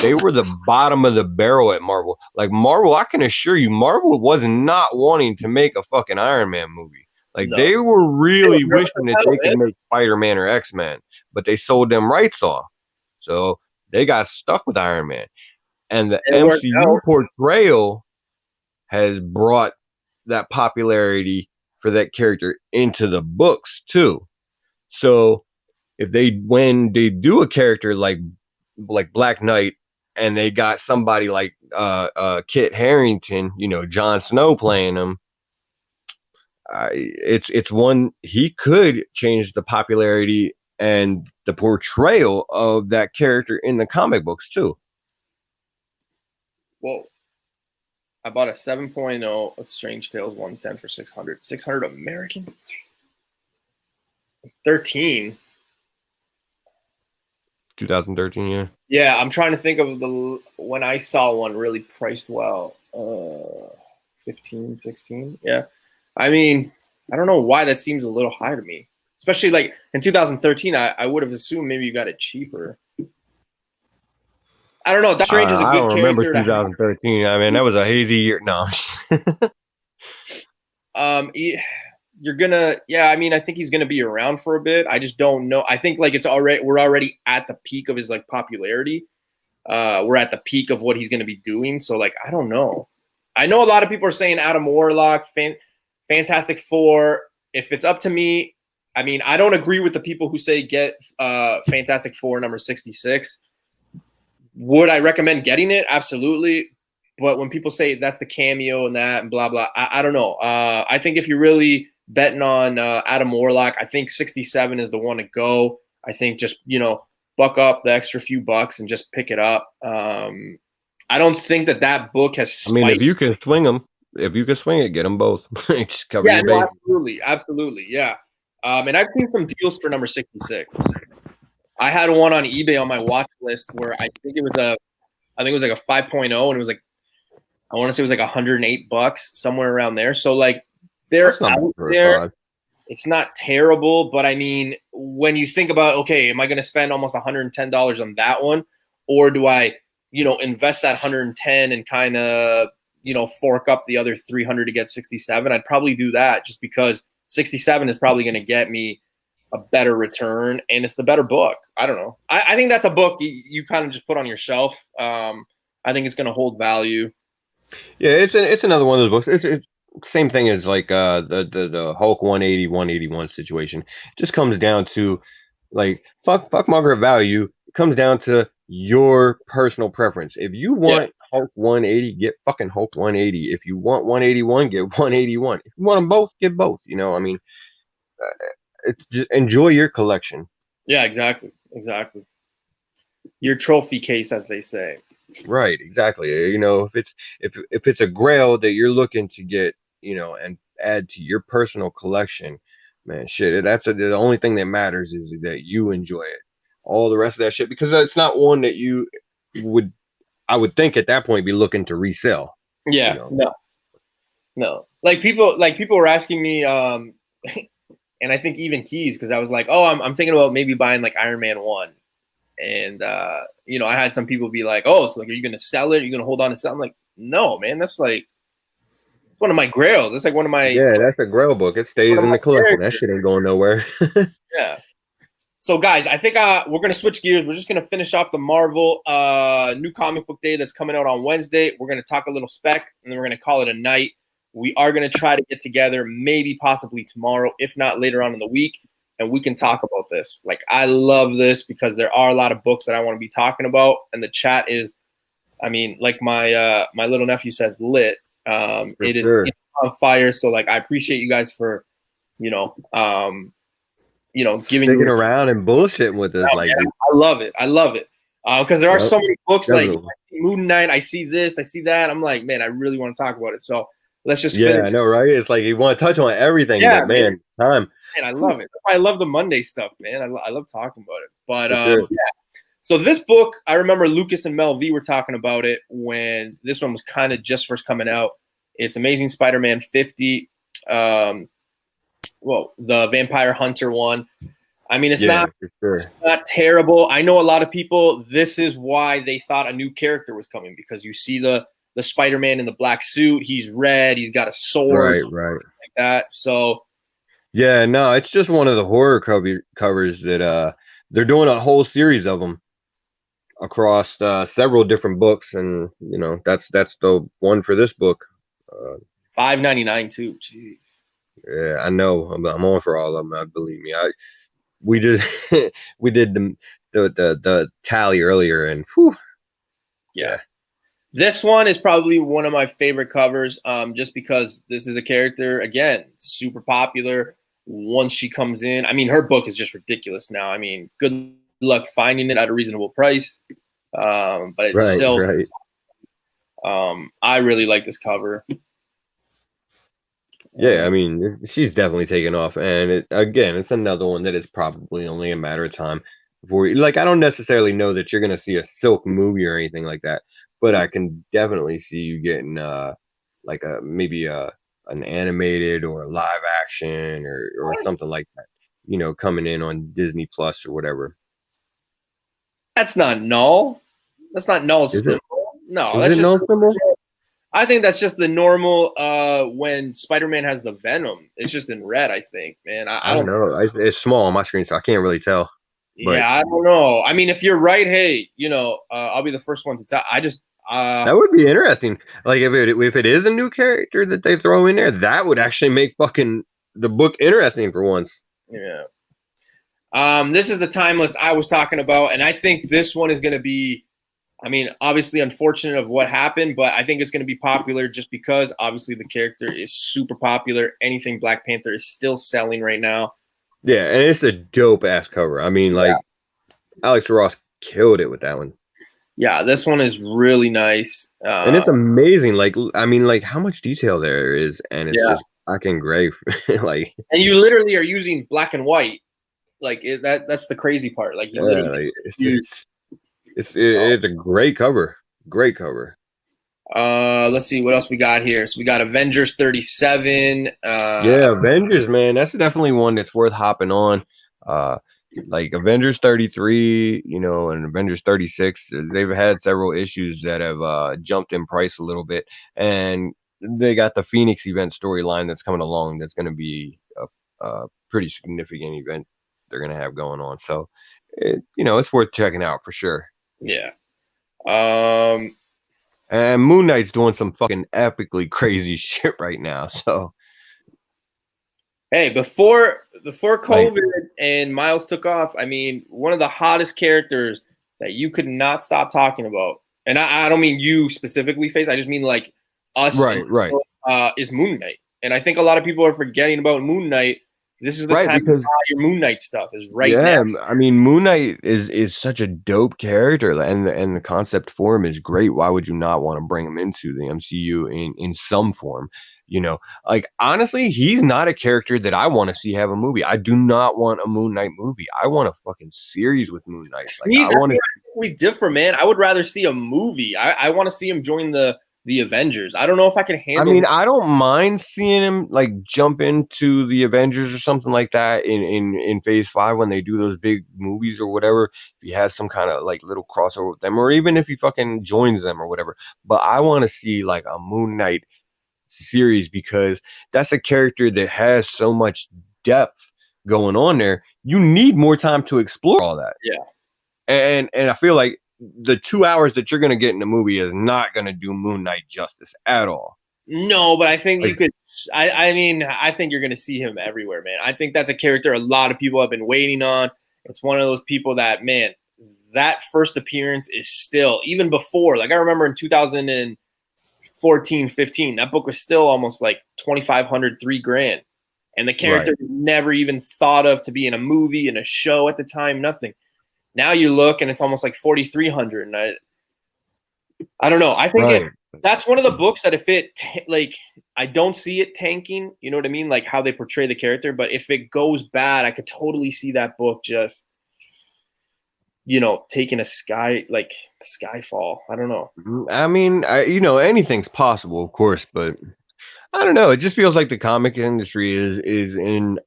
they were the bottom of the barrel at Marvel. Like Marvel, I can assure you, Marvel was not wanting to make a fucking Iron Man movie. Like No. they were really They were wishing that they could make Spider-Man or X-Men, but they sold them rights off. So they got stuck with Iron Man. And the It worked MCU out. portrayal has brought that popularity for that character into the books too. So when they do a character like Black Knight and they got somebody like Kit Harington, Jon Snow playing him, it's one he could change the popularity and the portrayal of that character in the comic books too. Well, I bought a 7.0 of Strange Tales 110 for 600. 600 American? 13. 2013, yeah. Yeah, I'm trying to think of when I saw one really priced well. 15, 16. Yeah. I mean, I don't know why that seems a little high to me. Especially like in 2013, I would have assumed maybe you got it cheaper. I don't know. Doctor Strange is a good I don't remember character. 2013. I mean, that was a hazy year. No. You're gonna, yeah. I mean, I think he's gonna be around for a bit. I just don't know. I think like we're already at the peak of his like popularity. We're at the peak of what he's gonna be doing. So like, I don't know. I know a lot of people are saying Adam Warlock, Fantastic Four. If it's up to me, I mean, I don't agree with the people who say get Fantastic Four number 66. Would I recommend getting it? Absolutely. But when people say that's the cameo and that and blah, blah, I don't know. I think if you're really betting on Adam Warlock, I think 67 is the one to go. I think just, buck up the extra few bucks and just pick it up. I don't think that book has I mean, if you can swing them, get them both. Just cover your base. Absolutely. Yeah. And I've seen some deals for number 66. I had one on eBay on my watch list where I think it was like a 5.0 and it was like, I want to say it was like $108 somewhere around there. So like they're out there. It's not terrible, but I mean, when you think about, okay, am I going to spend almost $110 on that one? Or do I, invest that 110 and kind of, fork up the other 300 to get 67? I'd probably do that just because 67 is probably going to get me a better return, and it's the better book. I don't know. I think that's a book you kind of just put on your shelf. I think it's going to hold value. Yeah, it's another one of those books. It's same thing as like the Hulk 180 181 situation. It just comes down to like fuck market value. It comes down to your personal preference. If you want Hulk 180, get fucking Hulk 180. If you want 181, get 181. If you want them both, get both. I mean, it's just enjoy your collection. Yeah, exactly. Your trophy case, as they say. Right, exactly. If it's a grail that you're looking to get, and add to your personal collection, man, shit, the only thing that matters is that you enjoy it. All the rest of that shit, because it's not one that I would think at that point be looking to resell. Yeah, no. Like people were asking me, and I think even Keys, because I was like, oh, I'm thinking about maybe buying like Iron Man 1. And, I had some people be like, oh, so like, are you going to sell it? Are you going to hold on to something? I'm like, no, man, it's one of my grails. It's like one of my. Yeah, that's a grail book. It stays in the collection. That shit ain't going nowhere. Yeah. So, guys, I think we're going to switch gears. We're just going to finish off the Marvel new comic book day that's coming out on Wednesday. We're going to talk a little spec, and then we're going to call it a night. We are going to try to get together maybe possibly tomorrow, if not later on in the week, and we can talk about this. Like, I love this because there are a lot of books that I want to be talking about, and the chat is, I mean, like my little nephew says, lit. It is on fire. So, like, I appreciate you guys for, giving sticking around and bullshitting with us. Like, I love it. Because there are so many books. Definitely. Like Moon Knight, I see this, I see that. I'm like, man, I really want to talk about it. So let's just finish. I know, right? It's like you want to touch on everything, but man, time. Man, I love it. I love the Monday stuff, man. I love talking about it. But So this book, I remember Lucas and Mel V were talking about it when this one was kind of just first coming out. It's Amazing Spider-Man 50. The Vampire Hunter one. I mean, it's Yeah, not for sure. it's not terrible. I know a lot of people. This is why they thought a new character was coming, because you see the Spider-Man in the black suit. He's red. He's got a sword Right. like that. So Yeah, no, it's just one of the horror covers that they're doing a whole series of them across several different books, and you know that's the one for this book. $5.99 too. Jeez. Yeah, I know. I'm on for all of them. Believe me. We did we did the tally earlier, and whew, Yeah. This one is probably one of my favorite covers, just because this is a character, again, super popular. Once she comes in, I mean, her book is just ridiculous now. I mean, good luck finding it at a reasonable price, but it's still. right. I really like this cover. Yeah, I mean, she's definitely taken off, and again, it's another one that is probably only a matter of time before. Like, I don't necessarily know that you're gonna see a Silk movie or anything like that, but I can definitely see you getting like a maybe an animated or a live action or something like that. You know, coming in on Disney Plus or whatever. That's not null. That's not null Is it? symbol. No, Is that's it just. no symbol? I think that's just the normal. When Spider-Man has the Venom, it's just in red. I think, man. I I don't. don't know. It's small on my screen, so I can't really tell. But Yeah, I don't know. I mean, if you're right, hey, I'll be the first one to tell. I just, that would be interesting. Like if it is a new character that they throw in there, that would actually make fucking the book interesting for once. yeah. This is the timeless I was talking about, and I think this one is going to be. I mean, obviously, unfortunate of what happened, but I think it's going to be popular just because obviously the character is super popular. Anything Black Panther is still selling right now. Yeah, and it's a dope ass cover. I mean, like Alex Ross killed it with that one. Yeah, this one is really nice. And it's amazing. Like, I mean, like how much detail there is, and it's Yeah. just black and gray. Like, and you literally are using black and white. Like that's the crazy part. Like you literally. like, it's a great cover. Great cover. Let's see what else we got here. So we got Avengers 37. Yeah, Avengers, man, that's definitely one that's worth hopping on. Like Avengers 33, you know, and Avengers 36, they've had several issues that have jumped in price a little bit, and they got the Phoenix event storyline that's coming along. That's going to be a pretty significant event they're going to have going on. So, it's worth checking out for sure. Yeah. And Moon Knight's doing some fucking epically crazy shit right now. So, hey, before COVID and Miles took off, I mean, one of the hottest characters that you could not stop talking about, and I don't mean you specifically, Face. I just mean like us. Right. Is Moon Knight, and I think a lot of people are forgetting about Moon Knight. This is the time to buy your Moon Knight stuff is right now. Yeah, I mean, Moon Knight is such a dope character, and the concept for him is great. Why would you not want to bring him into the MCU in some form? You know, like honestly, he's not a character that I want to see have a movie. I do not want a Moon Knight movie. I want a fucking series with Moon Knight. Like, I want to. We differ, man. I would rather see a movie. I want to see him join the Avengers. I don't know if I can handle. I mean, I don't mind seeing him like jump into the Avengers or something like that in Phase 5 when they do those big movies or whatever. If he has some kind of like little crossover with them, or even if he fucking joins them or whatever. But I want to see like a Moon Knight series, because that's a character that has so much depth going on there. You need more time to explore all that. Yeah. And I feel like the 2 hours that you're going to get in the movie is not going to do Moon Knight justice at all. No, but I think you could. I mean, I think you're going to see him everywhere, man. I think that's a character a lot of people have been waiting on. It's one of those people that, man, that first appearance is still, even before, like I remember in 2014, 15, that book was still almost like 2,500, $3,000. And the character never even thought of to be in a movie, in a show at the time, nothing. Now you look and it's almost like 4,300, and I don't know. I think that's one of the books that if it like I don't see it tanking, you know what I mean, like how they portray the character. But if it goes bad, I could totally see that book just taking a Skyfall. I don't know. I mean, anything's possible, of course, but I don't know. It just feels like the comic industry is in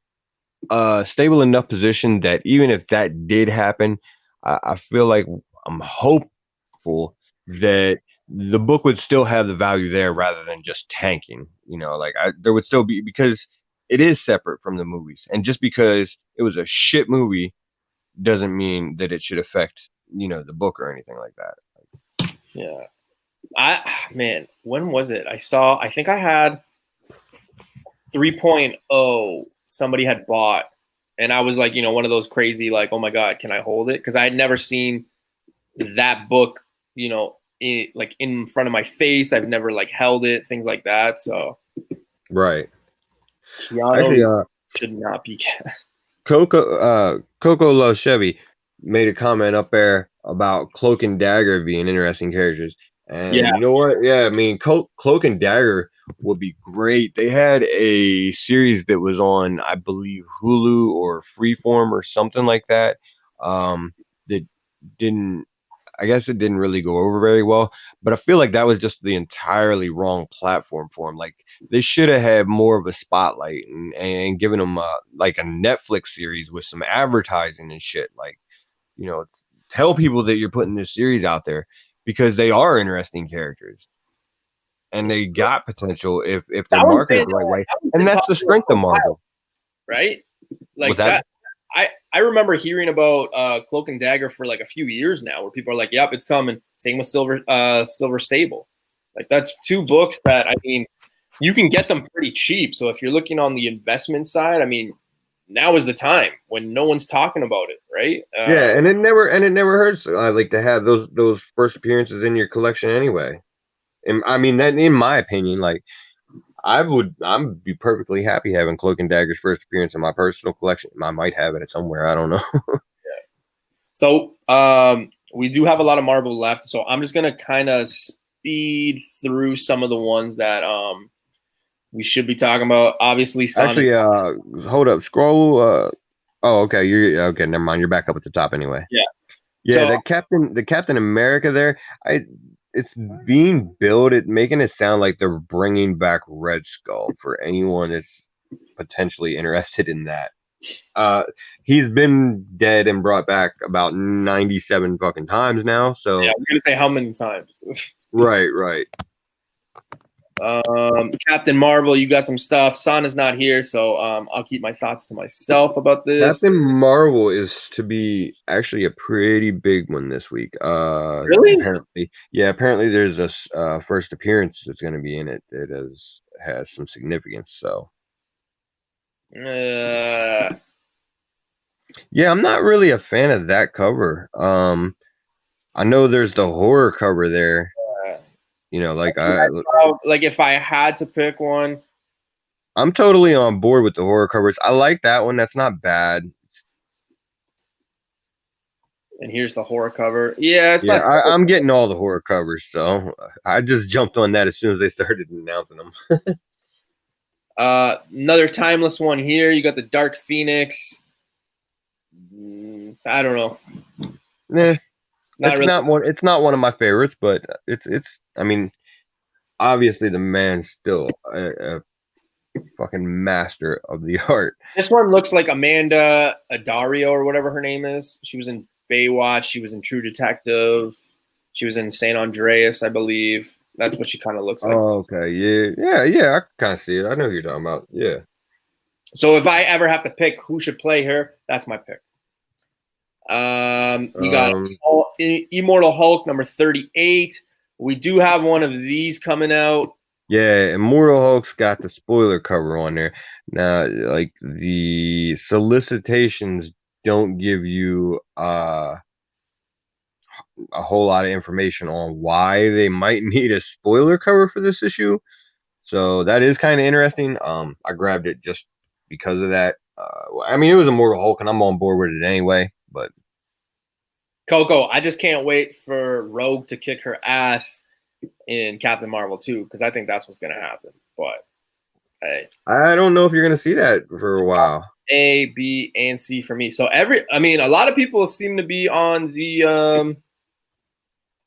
a stable enough position that even if that did happen, I feel like I'm hopeful that the book would still have the value there rather than just tanking. You know, like there would still be, because it is separate from the movies, and just because it was a shit movie doesn't mean that it should affect, you know, the book or anything like that. Yeah. Man, when was it? I think I had 3.0 somebody had bought, and I was like, you know, one of those crazy, like, oh my God, can I hold it? Because I had never seen that book, you know, like in front of my face. I've never like held it, things like that. So, Right. Actually, Keanu should not be. Coco Loves Chevy made a comment up there about Cloak and Dagger being interesting characters. And Yeah. you know what? Yeah, I mean, Cloak and Dagger would be great. They had a series that was on, I believe, Hulu or Freeform or something like that. That didn't, I guess it didn't really go over very well, but I feel like that was just the entirely wrong platform for them. Like they should have had more of a spotlight and given them like a Netflix series with some advertising and shit. Like, you know, tell people that you're putting this series out there because they are interesting characters and they got potential if they're That one's marketed been, the right way. that one's And been that's the talking about strength for of a while, Marvel. right? Was Like that? that. I remember hearing about Cloak and Dagger for like a few years now, where people are like, "Yep, it's coming." Same with Silver Stable. Like that's two books that I mean, you can get them pretty cheap. So if you're looking on the investment side, I mean, now is the time when no one's talking about it, right? Yeah, and it never hurts like to have those first appearances in your collection anyway. And I mean that, in my opinion, like I'd be perfectly happy having Cloak and Dagger's first appearance in my personal collection. I might have it somewhere. I don't know. So we do have a lot of Marvel left. So I'm just gonna kind of speed through some of the ones that we should be talking about. Obviously, Sonic. Actually, hold up, scroll. Oh, okay. You're okay. Never mind. You're back up at the top anyway. Yeah. Yeah, So the Captain America there. It's being billed at making it sound like they're bringing back Red Skull for anyone that's potentially interested in that. Uh, he's been dead and brought back about 97 fucking times now. So yeah, I'm gonna say how many times. right. Captain Marvel, you got some stuff. Son is not here, so I'll keep my thoughts to myself about this. Captain Marvel is to be actually a pretty big one this week. Really? Apparently there's a first appearance that's going to be in it that has some significance. So yeah, I'm not really a fan of that cover. I know there's the horror cover there. You know, like like if I had to pick one, I'm totally on board with the horror covers. I like that one. That's not bad. and here's the horror cover. Yeah, it's Yeah, not. I'm getting all the horror covers, so I just jumped on that as soon as they started announcing them. Another timeless one here. You got the Dark Phoenix. I don't know. Nah, Really. It's not one of my favorites, but it's. I mean, obviously the man's still a fucking master of the art. This one looks like Amanda Addario or whatever her name is. She was in Baywatch. She was in True Detective. She was in San Andreas, I believe. That's what she kind of looks like. Oh, okay. Yeah. I can kind of see it. I know who you're talking about. Yeah. So if I ever have to pick who should play her, that's my pick. You got Immortal Hulk number 38. We do have one of these coming out. Yeah, Immortal Hulk's got the spoiler cover on there. Now, like the solicitations don't give you a whole lot of information on why they might need a spoiler cover for this issue. So that is kind of interesting. I grabbed it just because of that. I mean, it was Immortal Hulk, and I'm on board with it anyway. But Coco, I just can't wait for Rogue to kick her ass in Captain Marvel 2, because I think that's what's going to happen. But hey, I don't know if you're going to see that for a while. A, B, and C for me. So a lot of people seem to be on the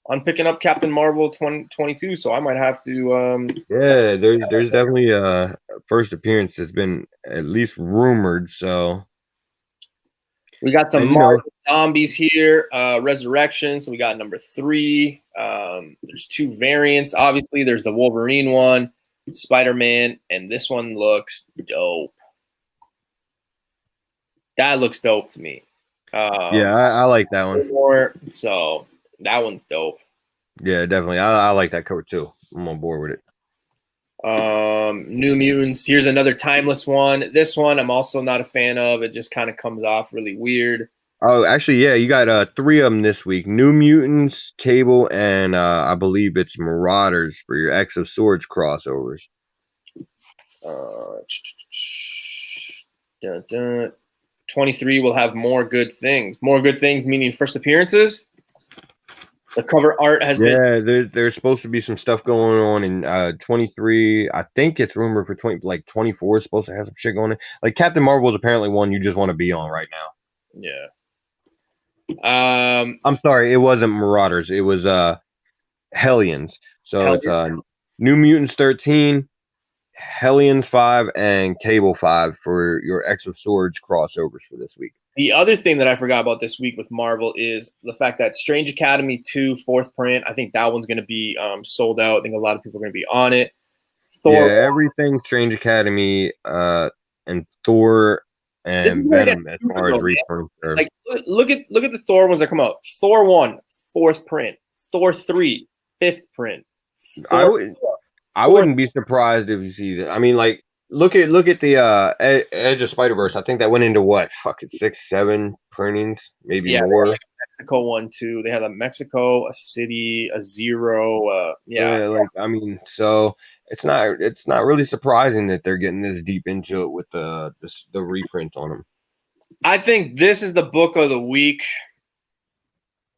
on picking up Captain Marvel 2022, so I might have to. Yeah, there's definitely a first appearance that's been at least rumored. So We got some and Marvel Zombies here, Resurrection. So we got number 3. There's 2 variants. Obviously, there's the Wolverine one, Spider-Man, and this one looks dope. That looks dope to me. yeah, I like that one. So that one's dope. Yeah, definitely. I like that cover too. I'm on board with it. New Mutants. Here's another timeless one. This one I'm also not a fan of. It just kind of comes off really weird. Oh, actually, yeah, you got 3 of them this week: New Mutants, Cable, and I believe it's Marauders for your X of Swords crossovers. Dun, dun. 23 will have more good things. More good things meaning first appearances. The cover art has been. Yeah, there's supposed to be some stuff going on in 23. I think it's rumored for 24 is supposed to have some shit going on. Like Captain Marvel is apparently one you just want to be on right now. Yeah. I'm sorry, it wasn't Marauders. It was Hellions. So it's New Mutants 13, Hellions 5, and Cable 5 for your X of Swords crossovers for this week. The other thing that I forgot about this week with Marvel is the fact that Strange Academy 2 4th print, I think that one's going to be sold out. I think a lot of people are going to be on it. Thor, yeah, everything Strange Academy and Thor and Venom as far as reprints. Like look at the Thor ones that come out. Thor 1 4th print, Thor 3 5th print. I wouldn't be surprised if you see that. I mean, like look at the Edge of Spider-Verse. I think that went into what, fucking 6, 7 printings, maybe more. Like Mexico one too. They had a Mexico, a city, a Zero. Yeah, like I mean, so it's not really surprising that they're getting this deep into it with the reprint on them. I think this is the book of the week.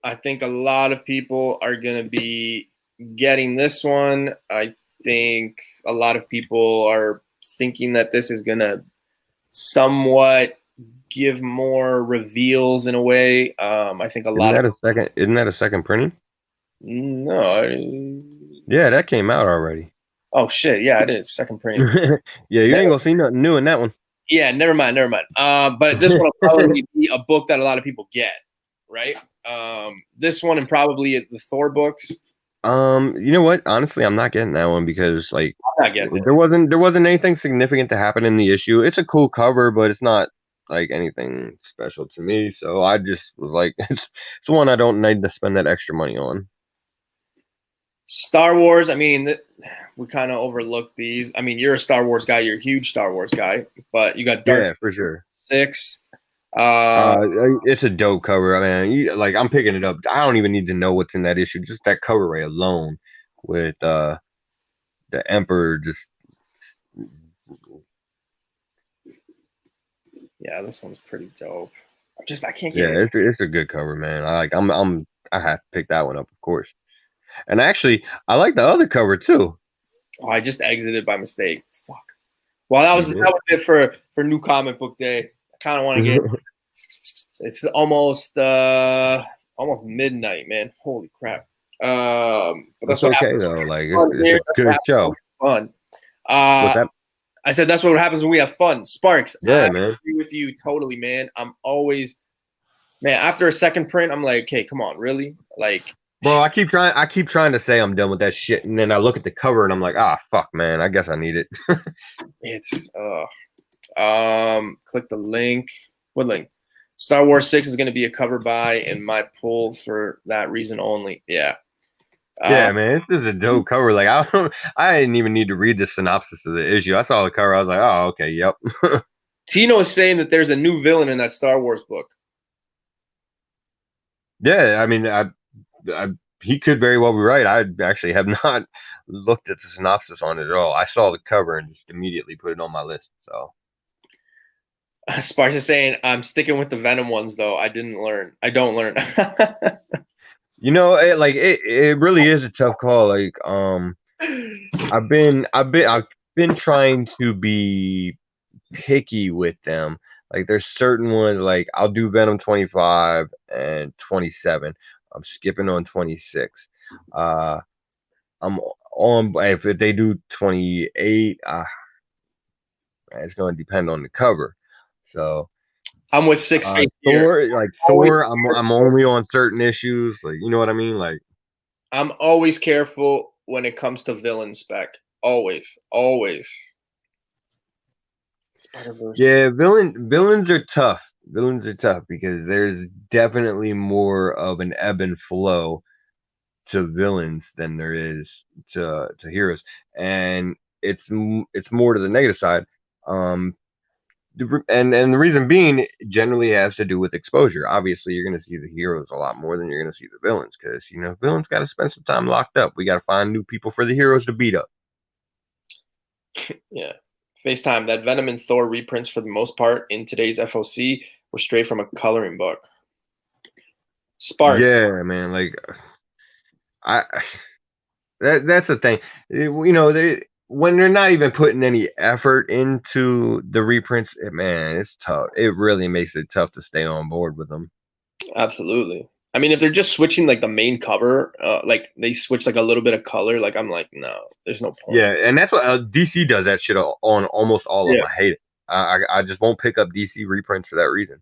I think a lot of people are gonna be getting this one. I think a lot of people are thinking that this is gonna somewhat give more reveals in a way. I think isn't that a second printing? No. Yeah, that came out already. Oh shit! Yeah, it is second printing. Yeah, you ain't gonna see nothing new in that one. Yeah, never mind. But this one will probably be a book that a lot of people get, right? This one and probably the Thor books. You know what? Honestly, I'm not getting that one because like I'm not getting there wasn't anything significant to happen in the issue. It's a cool cover, but it's not like anything special to me. So I just was like, it's one I don't need to spend that extra money on. Star Wars. I mean, we kind of overlooked these. I mean, you're a Star Wars guy. You're a huge Star Wars guy, but you got Dark for sure 6. It's a dope cover. I mean, like I'm picking it up. I don't even need to know what's in that issue. Just that cover ray alone with the Emperor. Just yeah, this one's pretty dope. I can't get. Yeah, it's a good cover, man. I have to pick that one up, of course. And actually, I like the other cover too. Oh, I just exited by mistake. Fuck. Well, that was it for New Comic Book Day. I kind of want to get. It's almost midnight, man. Holy crap. But that's okay though. Like it's a good show. Fun. What's that? I said that's what happens when we have fun. Sparks. Yeah, I man. agree with you totally, man. I'm always, man. After a second print, I'm like, okay, come on, really? Like, bro, I keep trying to say I'm done with that shit, and then I look at the cover and I'm like, fuck, man. I guess I need it. It's click the link. What link? Star Wars 6 is going to be a cover by in my pull for that reason only. Yeah. Yeah, man, this is a dope cover. Like I didn't even need to read the synopsis of the issue. I saw the cover. I was like, oh, okay, yep. Tino is saying that there's a new villain in that Star Wars book. Yeah, I mean, he could very well be right. I actually have not looked at the synopsis on it at all. I saw the cover and just immediately put it on my list. So Sparks is saying, I'm sticking with the Venom ones, though. I don't learn. You know, it really is a tough call. Like, I've been trying to be picky with them. Like, there's certain ones, like I'll do Venom 25 and 27. I'm skipping on 26. I'm on if they do 28. It's going to depend on the cover. So I'm with Six Face here. Thor, like Always Thor, I'm only on certain issues. Like, you know what I mean? Like, I'm always careful when it comes to villain spec. Always, always. Spider-Verse. yeah, villains are tough. Villains are tough because there's definitely more of an ebb and flow to villains than there is to heroes, and it's more to the negative side. Um, and the reason being generally has to do with exposure. Obviously, you're going to see the heroes a lot more than you're going to see the villains because villains got to spend some time locked up. We got to find new people for the heroes to beat up. Yeah. FaceTime, that Venom and Thor reprints for the most part in today's FOC were straight from a coloring book. Spark. Yeah, man. Like I that's the thing. When they're not even putting any effort into the reprints, man, it's tough. It really makes it tough to stay on board with them. Absolutely. I mean, if they're just switching like the main cover, like they switch like a little bit of color, like I'm like, no, there's no point. Yeah, and that's what DC does that shit on almost all of them. I hate it. I just won't pick up DC reprints for that reason.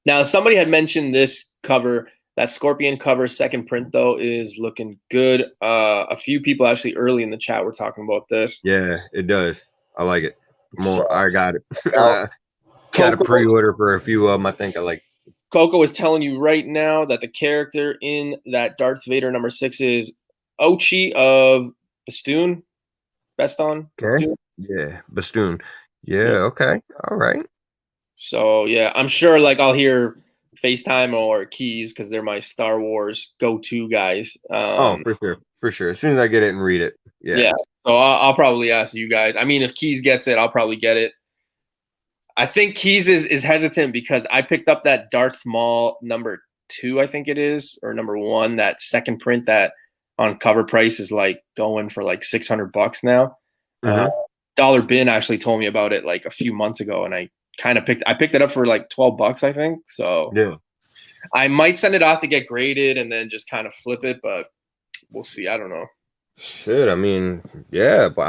Now, somebody had mentioned this cover. That Scorpion cover second print though is looking good. A few people actually early in the chat were talking about this. Yeah, it does. I like it. So, I got it. now, Got a Coco, pre-order for a few of them. I think I like. Coco is telling you right now that the character in that Darth Vader #6 is Ochi of Bastoon. Baston. Okay. Bastoon? Yeah, Bastoon. Yeah. Okay. All right. So yeah, I'm sure like I'll hear FaceTime or Keys because they're my Star Wars go-to guys. Oh, for sure, for sure. As soon as I get it and read it, Yeah. So I'll probably ask you guys. I mean, if Keys gets it, I'll probably get it. I think Keys is hesitant because I picked up that Darth Maul #2, I think it is, or #1, that second print that on cover price is like going for like $600 now. Mm-hmm. Dollar Bin actually told me about it like a few months ago, and I picked it up for like $12, I think. So Yeah. I might send it off to get graded and then just kind of flip it, but we'll see. I don't know. Shit, I mean, yeah, but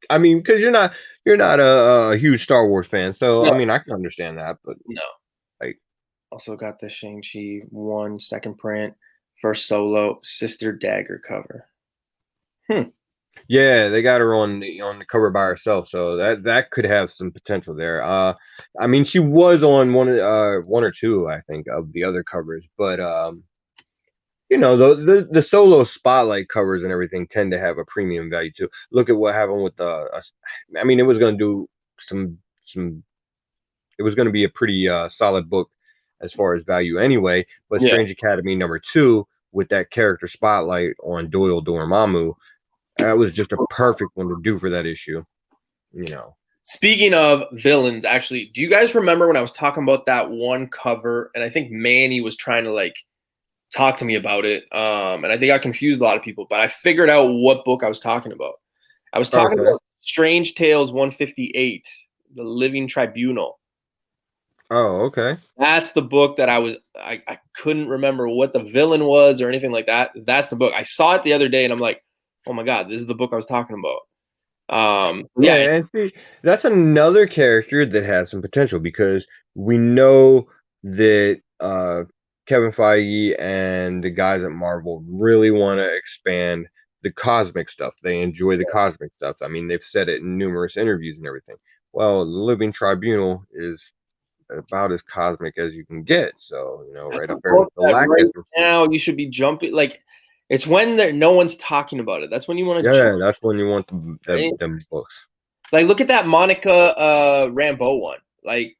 I mean, because you're not a huge Star Wars fan, so No. I mean, I can understand that, but No. like, Also got the Shang-Chi 1 second print, first solo, Sister Dagger cover. yeah, they got her on the cover by herself, so that could have some potential there. I mean, she was on one or two, I think, of the other covers, but the solo spotlight covers and everything tend to have a premium value too. Look at what happened with I mean, it was going to do some. It was going to be a pretty solid book as far as value anyway. But Yeah. Strange Academy #2 with that character spotlight on Doyle Dormammu, that was just a perfect one to do for that issue. Speaking of villains, actually, do you guys remember when I was talking about that one cover? And I think Manny was trying to like talk to me about it. And I think I confused a lot of people, but I figured out what book I was talking about. I was talking about Strange Tales 158, The Living Tribunal. Oh, okay. That's the book that I couldn't remember what the villain was or anything like that. That's the book. I saw it the other day and I'm like, oh my God, this is the book I was talking about. Yeah, and see, that's another character that has some potential because we know that Kevin Feige and the guys at Marvel really want to expand the cosmic stuff. They enjoy the cosmic stuff. I mean, they've said it in numerous interviews and everything. Well, the Living Tribunal is about as cosmic as you can get. So, right up there with the Galactus. Right now, you should be jumping. Like, it's when no one's talking about it. That's when you want to. Yeah, that's when you want them books. Like, look at that Monica Rambeau one. Like,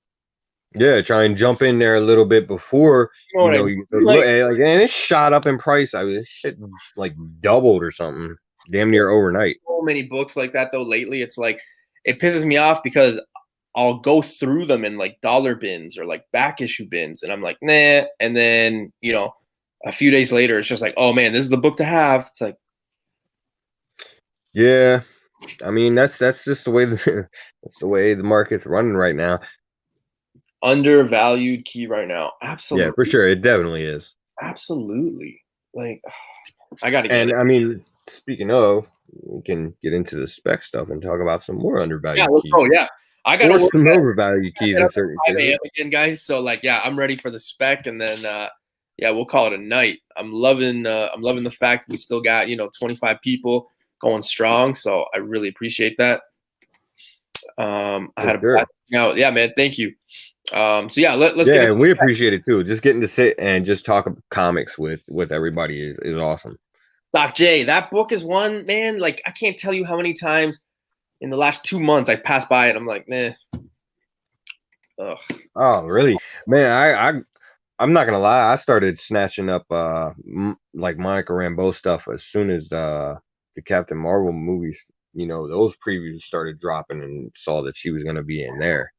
yeah, try and jump in there a little bit before and it shot up in price. I mean, this shit like doubled or something, damn near overnight. So many books like that though lately. It's like it pisses me off because I'll go through them in like dollar bins or like back issue bins, and I'm like, nah. And then a few days later, it's just like, oh man, this is the book to have. It's like, yeah, I mean that's just the way that's the way the market's running right now. Undervalued key right now. Absolutely. Yeah, for sure, it definitely is. Absolutely. Like, I got to get And it. I mean, speaking of, we can get into the spec stuff and talk about some more Yeah, undervalued let's keys go. Yeah, I got to or work some overvalued keys it in up certain at 5 a.m. cases. again, guys. So like, yeah, I'm ready for the spec, and then yeah, we'll call it a night. I'm loving the fact we still got 25 people going strong. So I really appreciate that. I For had a sure. yeah, man, thank you. So yeah, let's get Yeah, into and we appreciate it too. Just getting to sit and just talk comics with everybody is awesome. Doc J. That book is one, man. Like I can't tell you how many times in the last 2 months I've passed by it. I'm like, man. Ugh. Oh, really? Man, I'm not gonna lie. I started snatching up like Monica Rambeau stuff as soon as the Captain Marvel movies. Those previews started dropping, and saw that she was gonna be in there.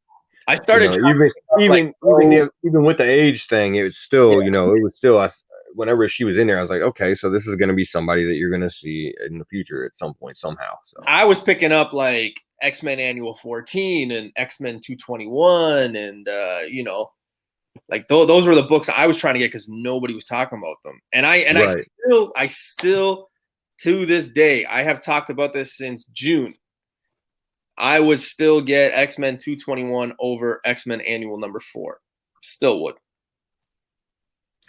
I started Even like, even even if, even with the age thing, it was still it was still us. Whenever she was in there, I was like, okay, so this is gonna be somebody that you're gonna see in the future at some point somehow. So I was picking up like X-Men Annual 14 and X-Men 221 and like those were the books I was trying to get because nobody was talking about them. And right, I still to this day, I have talked about this since June. I would still get X-Men 221 over X-Men Annual number 4. Still would.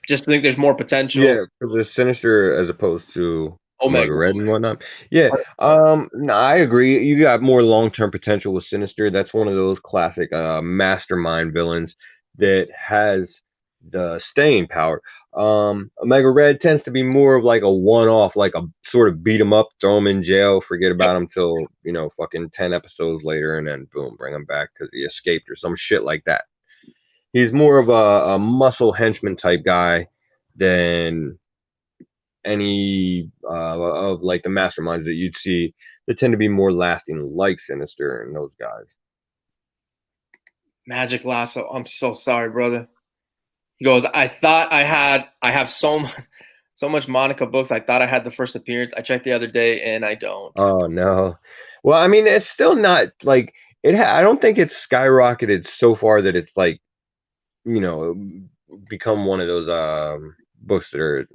Just think there's more potential. yeah, for the Sinister as opposed to Omega. Margaret and whatnot. Yeah, no, I agree. You got more long term potential with Sinister. That's one of those classic mastermind villains that has the staying power. Omega Red tends to be more of like a one off, like a sort of beat him up, throw him in jail, forget about him till fucking 10 episodes later, and then boom, bring him back because he escaped or some shit like that. He's more of a muscle henchman type guy than any of like the masterminds that you'd see that tend to be more lasting, like Sinister and those guys. Magic Lasso. I'm so sorry, brother. He goes, I have so much Monica books. I thought I had the first appearance. I checked the other day and I don't. Oh no. Well, I mean, it's still not like I don't think it's skyrocketed so far that it's like you know become one of those books that are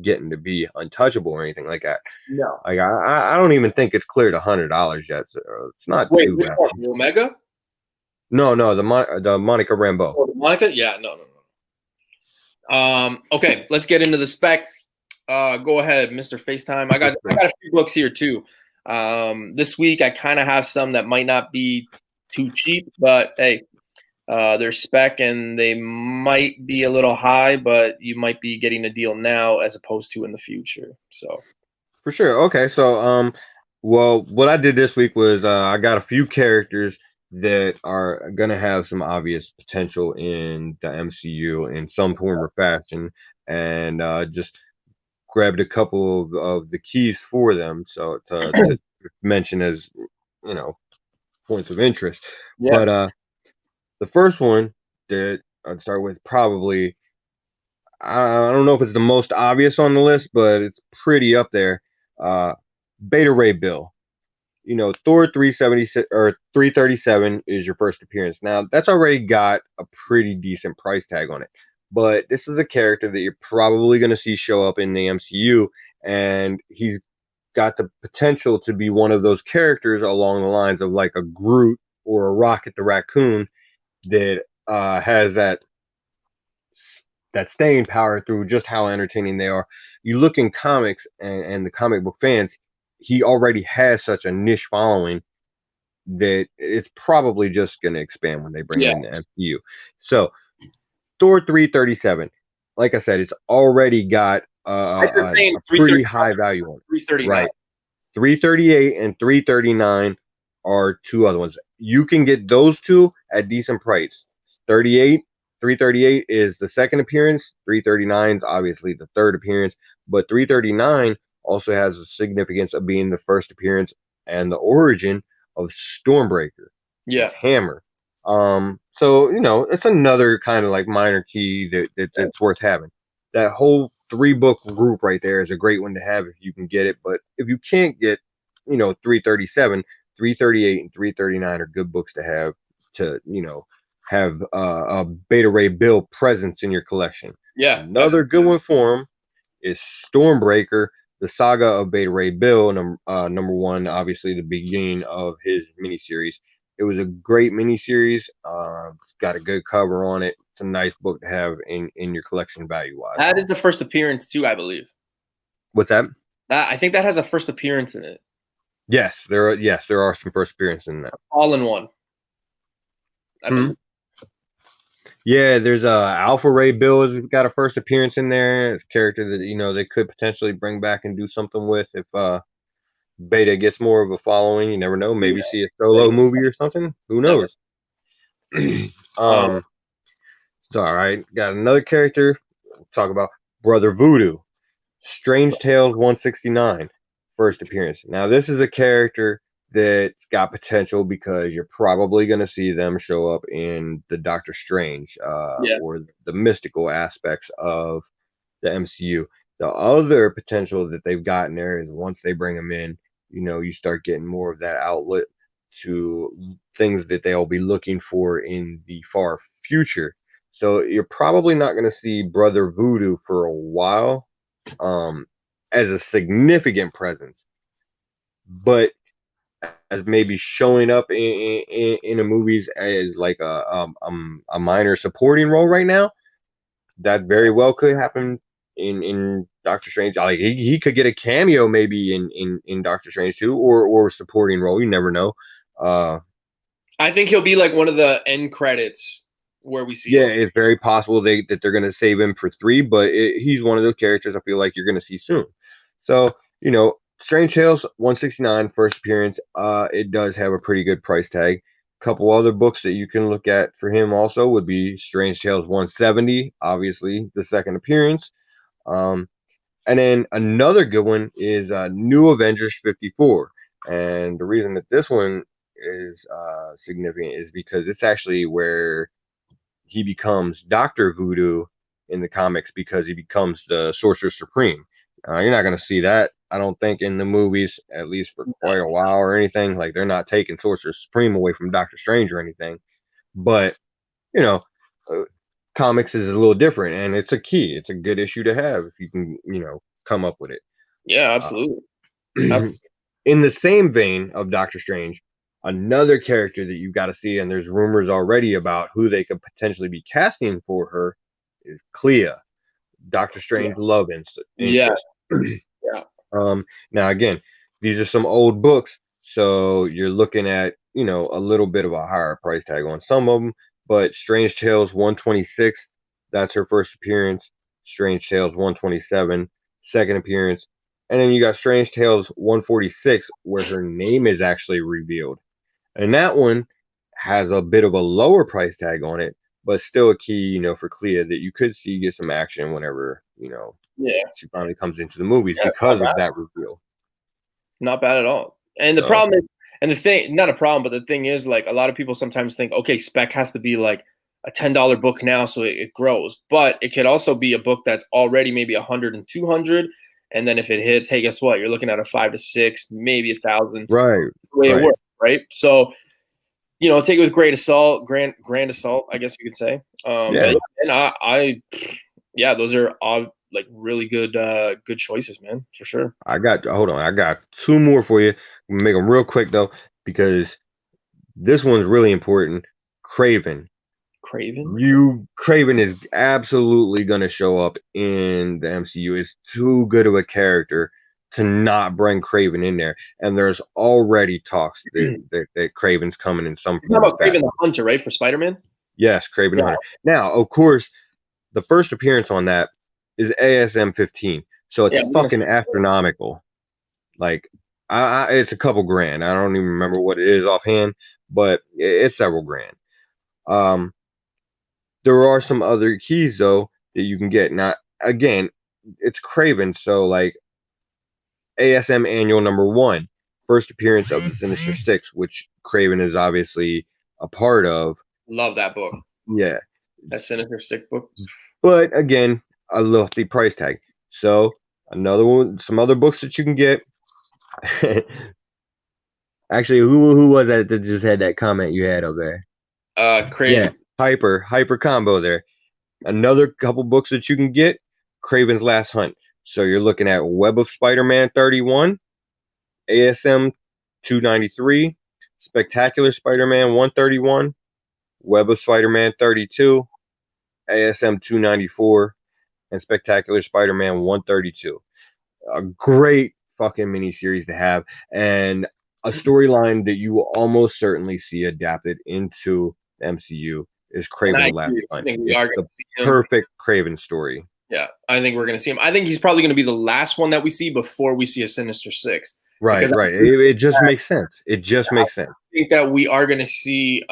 getting to be untouchable or anything like that. No. Like I don't even think it's cleared $100 yet. So it's not Wait, too which bad. one? The Omega? No, the Monica Rambeau. Oh, the Monica? Yeah, no. Okay, let's get into the spec. Go ahead, Mr. FaceTime. I got a few books here too. This week I kind of have some that might not be too cheap, but hey, they're spec and they might be a little high, but you might be getting a deal now as opposed to in the future. So For sure. Okay, so well, what I did this week was I got a few characters that are gonna have some obvious potential in the MCU in some form or fashion, and just grabbed a couple of the keys for them, so to mention as points of interest. yeah, But the first one that I'd start with probably I don't know if it's the most obvious on the list, but it's pretty up there. Uh, Beta Ray Bill. Thor 376 or 337 is your first appearance. Now, that's already got a pretty decent price tag on it. But this is a character that you're probably going to see show up in the MCU, and he's got the potential to be one of those characters along the lines of like a Groot or a Rocket the Raccoon that has that staying power through just how entertaining they are. You look in comics and the comic book fans, he already has such a niche following that it's probably just going to expand when they bring him yeah. in the MCU. So Thor 337, like I said, it's already got You're saying a pretty high value on it. 339. Right. 338 and 339 are two other ones. You can get those two at decent price. 38, 338 is the second appearance. 339 is obviously the third appearance, but 339 also has a significance of being the first appearance and the origin of Stormbreaker, Yeah. his hammer. So it's another kind of like minor key that's worth having. That whole 3-book group right there is a great one to have if you can get it. But if you can't get, 337, 338, and 339 are good books to have a Beta Ray Bill presence in your collection. Yeah. Another good one for him is Stormbreaker, the saga of Beta Ray Bill, number one, obviously the beginning of his miniseries. It was a great miniseries. It's got a good cover on it. It's a nice book to have in your collection value wise. That is the first appearance too, I believe. What's that? I think that has a first appearance in it. Yes, there are some first appearances in that. All in one. I believe. Yeah, there's Alpha Ray Bill has got a first appearance in there. It's a character that they could potentially bring back and do something with if Beta gets more of a following. You never know. Maybe see a solo movie or something. Who knows? So all right, got another character. We'll talk about Brother Voodoo. Strange Tales 169, first appearance. Now this is a character that's got potential because you're probably going to see them show up in the Doctor Strange or the mystical aspects of the MCU. The other potential that they've gotten there is once they bring them in, you start getting more of that outlet to things that they'll be looking for in the far future. So you're probably not going to see Brother Voodoo for a while as a significant presence, but as maybe showing up in the movies as like a minor supporting role right now. That very well could happen in Doctor Strange. Like he could get a cameo maybe in Doctor Strange too, or a supporting role. You never know. I think he'll be like one of the end credits where we see him. It's very possible that they're going to save him for 3, but he's one of those characters I feel like you're going to see soon. So, Strange Tales 169 first appearance. It does have a pretty good price tag. A couple other books that you can look at for him also would be Strange Tales 170, obviously the second appearance. And then another good one is New Avengers 54. And the reason that this one is significant is because it's actually where he becomes Dr. Voodoo in the comics because he becomes the Sorcerer Supreme. You're not going to see that, I don't think, in the movies, at least for quite a while or anything. Like, they're not taking Sorcerer Supreme away from Doctor Strange or anything. But, comics is a little different, and it's a key. It's a good issue to have if you can, come up with it. Yeah, absolutely. In the same vein of Doctor Strange, another character that you've got to see, and there's rumors already about who they could potentially be casting for her, is Clea, Doctor Strange love interest. Yeah. Now again, these are some old books, so you're looking at a little bit of a higher price tag on some of them. But Strange Tales 126, that's her first appearance. Strange Tales 127, second appearance. And then you got Strange Tales 146, where her name is actually revealed. And that one has a bit of a lower price tag on it, but still a key, for Clea that you could see get some action whenever, she finally comes into the movies because of that reveal. Not bad at all. And the problem is, and the thing, not a problem, but the thing is, like, a lot of people sometimes think, okay, spec has to be like a $10 book now so it grows. But it could also be a book that's already maybe 100 and 200. And then if it hits, hey, guess what? You're looking at a 5 to 6, maybe 1,000. Right. The way it works, right? So, take it with grand assault, I guess you could say. And those are all like really good choices, man, for sure. I got 2 more for you. We'll make them real quick though, because this one's really important. Kraven is absolutely going to show up in the MCU. It's too good of a character to not bring Kraven in there, and there's already talks that Kraven's coming in some form. You're talking about Kraven the Hunter, right, for Spider-Man? Yes, Kraven the Hunter. Now, of course, the first appearance on that is ASM 15, so it's fucking astronomical. Like, it's a couple grand. I don't even remember what it is offhand, but it's several grand. There are some other keys though that you can get. Now, again, it's Kraven, so like ASM Annual #1, first appearance of the Sinister Six, which Kraven is obviously a part of. Love that book. Yeah, that Sinister Six book. But again, a lofty price tag. So another one, some other books that you can get. Actually, who was that just had that comment you had over there? Kraven. Yeah, Hyper combo there. Another couple books that you can get. Kraven's Last Hunt. So you're looking at Web of Spider-Man 31, ASM 293, Spectacular Spider-Man 131, Web of Spider-Man 32, ASM 294, and Spectacular Spider-Man 132. A great fucking miniseries to have, and a storyline that you will almost certainly see adapted into the MCU is And Kraven I the Last agree. I Hunt. think we It's are going the to see him. perfect Kraven story. Yeah, I think we're going to see him. I think he's probably going to be the last one that we see before we see a Sinister Six. Right, right. It just makes sense. It just makes sense. I think that we are going to see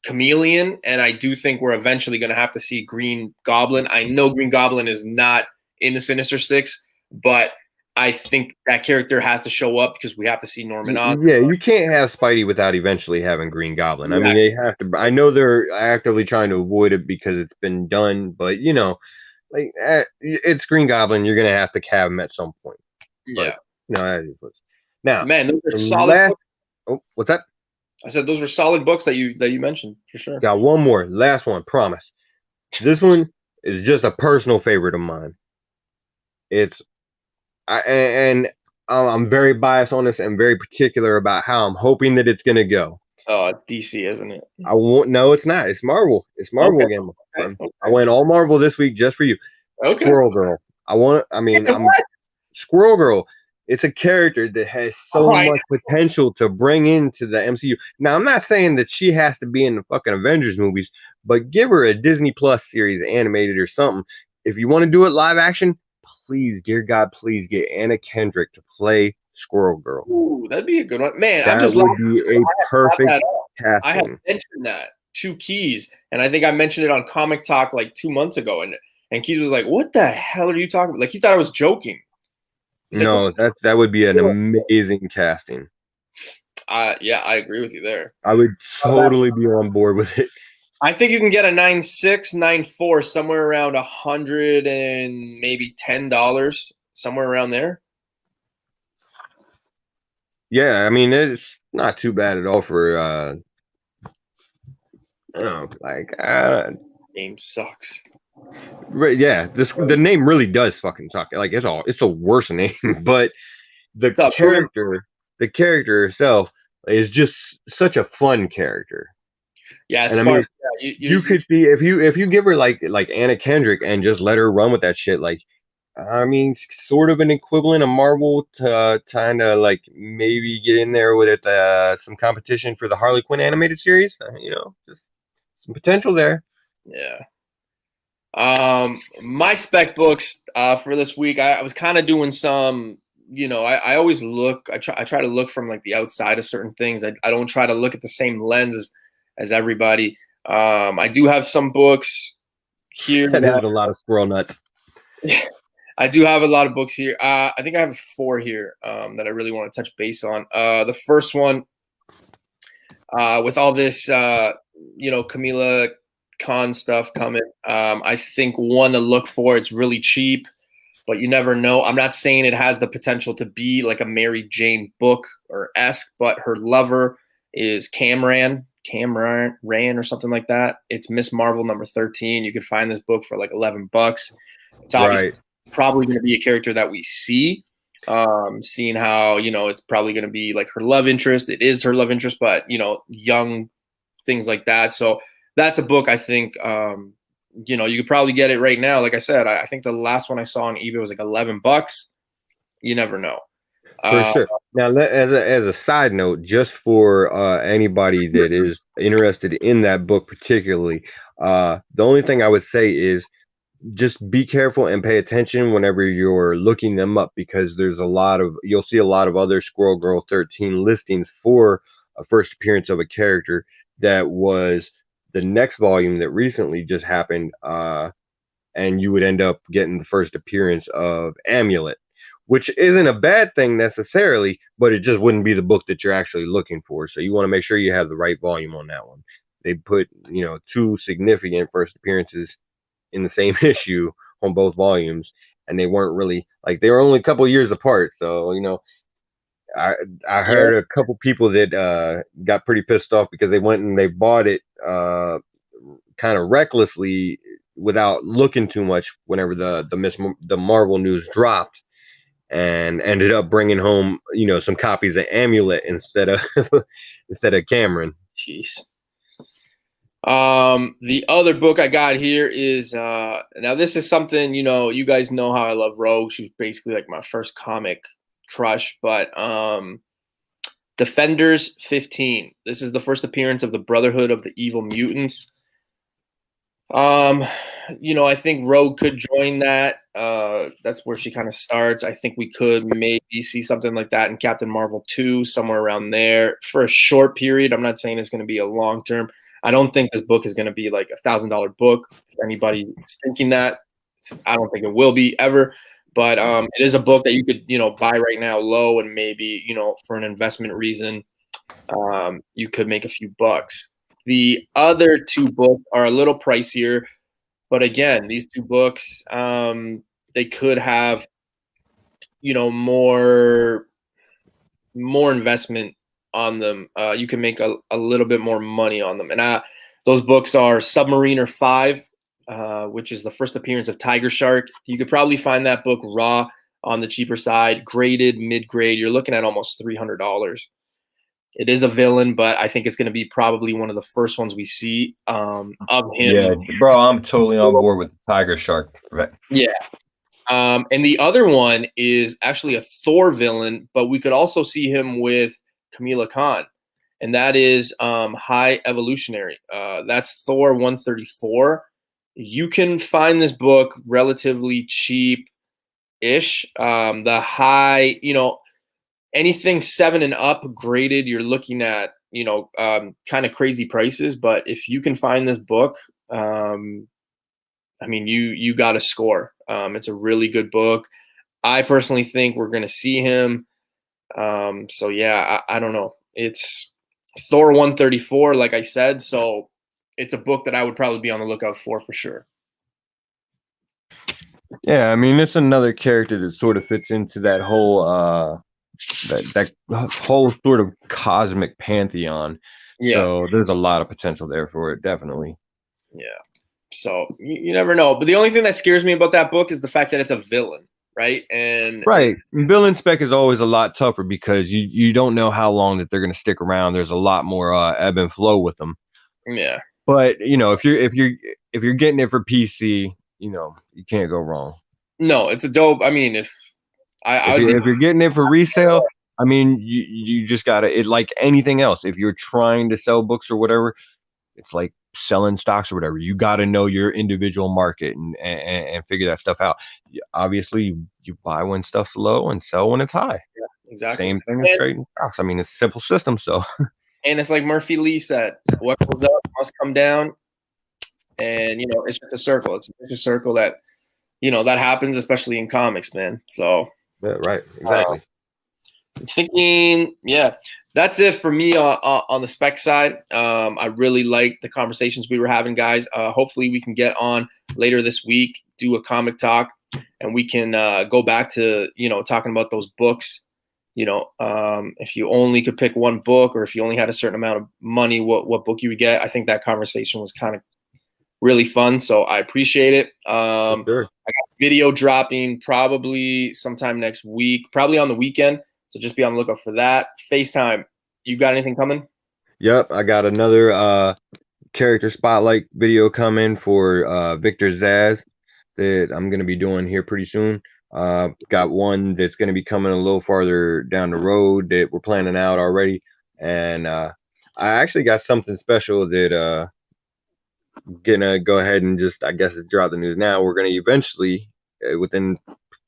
Chameleon, and I do think we're eventually going to have to see Green Goblin. I know Green Goblin is not in the Sinister Six, but I think that character has to show up because we have to see Norman Osborn. Yeah, you can't have Spidey without eventually having Green Goblin. I mean, they have to. I know they're actively trying to avoid it because it's been done, but you know, like it's Green Goblin. You're gonna have to have him at some point. Yeah. But, as it was. Now, man, those are solid books. Oh, what's that? I said those were solid books that you mentioned for sure. Got one more, last one, promise. This one is just a personal favorite of mine. I'm very biased on this and very particular about how I'm hoping that it's gonna go. Oh, it's DC, isn't it? No, it's not. It's Marvel. It's Marvel again. Okay. I went all Marvel this week just for you. Okay. Squirrel Girl. Squirrel Girl. It's a character that has so much potential to bring into the MCU. Now, I'm not saying that she has to be in the fucking Avengers movies, but give her a Disney Plus series, animated or something. If you want to do it live action, please, dear God, please get Anna Kendrick to play Squirrel Girl. Ooh, that'd be a good one. Man, that would be a perfect casting. I have mentioned that to Keys, and I think I mentioned it on Comic Talk like 2 months ago, and Keys was like, "What the hell are you talking about?" Like he thought I was joking. No, that would be an amazing casting. Yeah, I agree with you there. I would totally be on board with it. I think you can get a 9.6, 9.4 somewhere around $100 and maybe $10, somewhere around there. Yeah, I mean it's not too bad at all for name sucks. Right, yeah, the name really does fucking suck. Like it's a worse name, but the character herself is just such a fun character. Yeah, and I mean, you could see if you give her like Anna Kendrick and just let her run with that shit. Like, I mean, sort of an equivalent of Marvel to trying to like maybe get in there with it, some competition for the Harley Quinn animated series. Just some potential there. Yeah. My spec books for this week, I was kind of doing some. I always look. I try to look from like the outside of certain things. I don't try to look at the same lens as everybody. I do have some books here. That is a lot of squirrel nuts. Yeah, I do have a lot of books here. I think I have 4 here that I really want to touch base on. The first one, with all this, Camila Khan stuff coming, I think one to look for. It's really cheap, but you never know. I'm not saying it has the potential to be like a Mary Jane book or esque, but her lover is Cameron or something like that. It's Miss Marvel number 13. You could find this book for like $11. It's obviously probably going to be a character that we see, seeing how, it's probably going to be like her love interest. It is her love interest, but, young things like that. So that's a book I think, you could probably get it right now. Like I said, I think the last one I saw on eBay was like $11. You never know. For sure. Now, as a side note, just for anybody that is interested in that book particularly, the only thing I would say is just be careful and pay attention whenever you're looking them up, because you'll see a lot of other Squirrel Girl 13 listings for a first appearance of a character that was the next volume that recently just happened, and you would end up getting the first appearance of Amulet, which isn't a bad thing necessarily, but it just wouldn't be the book that you're actually looking for. So you want to make sure you have the right volume on that one. They put, 2 significant first appearances in the same issue on both volumes, and they weren't really like, they were only a couple years apart. So, I heard a couple people that got pretty pissed off because they went and they bought it kind of recklessly without looking too much whenever the Marvel news dropped, and ended up bringing home, you know, some copies of Amulet instead of instead of Cameron. Jeez. The other book I got here is now this is something, you know, you guys know how I love Rogue. She's basically like my first comic crush, but Defenders 15. This is the first appearance of the Brotherhood of the Evil Mutants. You know, I think Rogue could join that. That's where she kind of starts. I think we could maybe see something like that in Captain Marvel 2, somewhere around there for a short period. I'm not saying it's going to be a long term. I don't think this book is going to be like $1,000 book. If anybody is thinking that, I don't think it will be ever. But it is a book that you could, you know, buy right now low, and maybe, you know, for an investment reason, you could make a few bucks. The other two books are a little pricier, but again, these two books, they could have, you know, more investment on them. You can make a little bit more money on them. And those books are Submariner 5, which is the first appearance of Tiger Shark. You could probably find that book raw on the cheaper side, graded, mid-grade. You're looking at almost $300. It is a villain, but I think it's going to be probably one of the first ones we see of him. Yeah, bro, I'm totally on board with the Tiger Shark. Right. Yeah. And the other one is actually a Thor villain, but we could also see him with Kamala Khan, and that is High Evolutionary. That's Thor 134. You can find this book relatively cheap-ish. The high, you know, anything 7 and up graded, you're looking at, you know, kind of crazy prices. But if you can find this book, I mean, you got to score. It's a really good book. I personally think we're going to see him. So yeah, I don't know. It's Thor 134, like I said. So it's a book that I would probably be on the lookout for sure. Yeah, I mean, it's another character that sort of fits into that whole that whole sort of cosmic pantheon. Yeah. So there's a lot of potential there for it, definitely. Yeah. So you never know. But the only thing that scares me about that book is the fact that it's a villain, right? And right, villain spec is always a lot tougher because you don't know how long that they're going to stick around. There's a lot more ebb and flow with them. Yeah. But you know, if you're getting it for PC, you know, you can't go wrong. No, it's a dope. I mean, if you're getting it for resale, I mean, you just gotta, it like anything else. If you're trying to sell books or whatever, it's like selling stocks or whatever. You got to know your individual market and figure that stuff out. Obviously, you buy when stuff's low and sell when it's high. Yeah, exactly. Same thing as trading stocks. I mean, it's a simple system. So, and it's like Murphy Lee said, what goes up must come down. And, you know, it's just a circle. It's a circle that, you know, that happens, especially in comics, man. So, yeah, right. Exactly. Thinking, yeah, that's it for me on the spec side. I really like the conversations we were having, guys. Hopefully we can get on later this week, do a comic talk, and we can go back to, you know, talking about those books. You know, if you only could pick one book, or if you only had a certain amount of money, what book you would get. I think that conversation was kind of really fun, so I appreciate it. Sure. I got video dropping probably sometime next week, probably on the weekend. So just be on the lookout for that. FaceTime, you got anything coming? Yep, I got another character spotlight video coming for Victor Zsasz that I'm gonna be doing here pretty soon. Got one that's gonna be coming a little farther down the road that we're planning out already, and I actually got something special that gonna go ahead and just, I guess, drop the news now. We're gonna eventually, within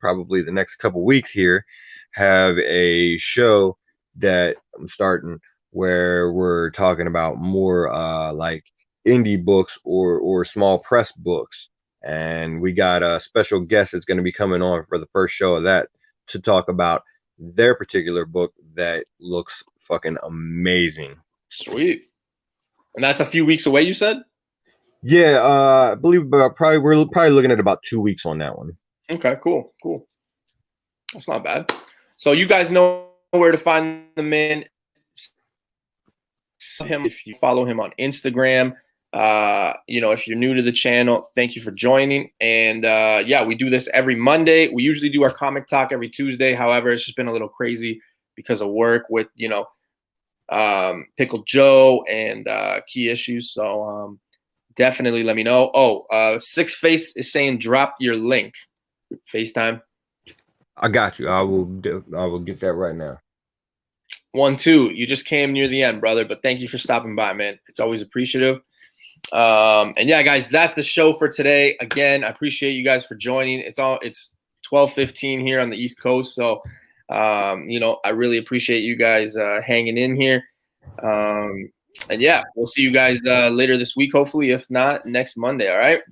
probably the next couple weeks here, have a show that I'm starting where we're talking about more like indie books or small press books, and we got a special guest that's going to be coming on for the first show of that to talk about their particular book that looks fucking amazing. Sweet. And that's a few weeks away, you said? Yeah, I believe we're probably looking at about 2 weeks on that one. Okay, cool. That's not bad. So you guys know where to find the man. If you follow him on Instagram, If you're new to the channel, thank you for joining. And yeah, we do this every Monday. We usually do our comic talk every Tuesday. However, it's just been a little crazy because of work with, Pickle Joe and key issues. So definitely let me know. Oh, Six Face is saying drop your link. FaceTime. I got you. I will get that right now. 1, 2. You just came near the end, brother. But thank you for stopping by, man. It's always appreciative. And yeah, guys, that's the show for today. Again, I appreciate you guys for joining. It's 12:15 here on the East Coast. So, I really appreciate you guys hanging in here. And yeah, we'll see you guys later this week, hopefully. If not, next Monday. All right.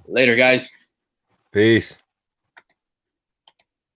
Later, guys. Peace.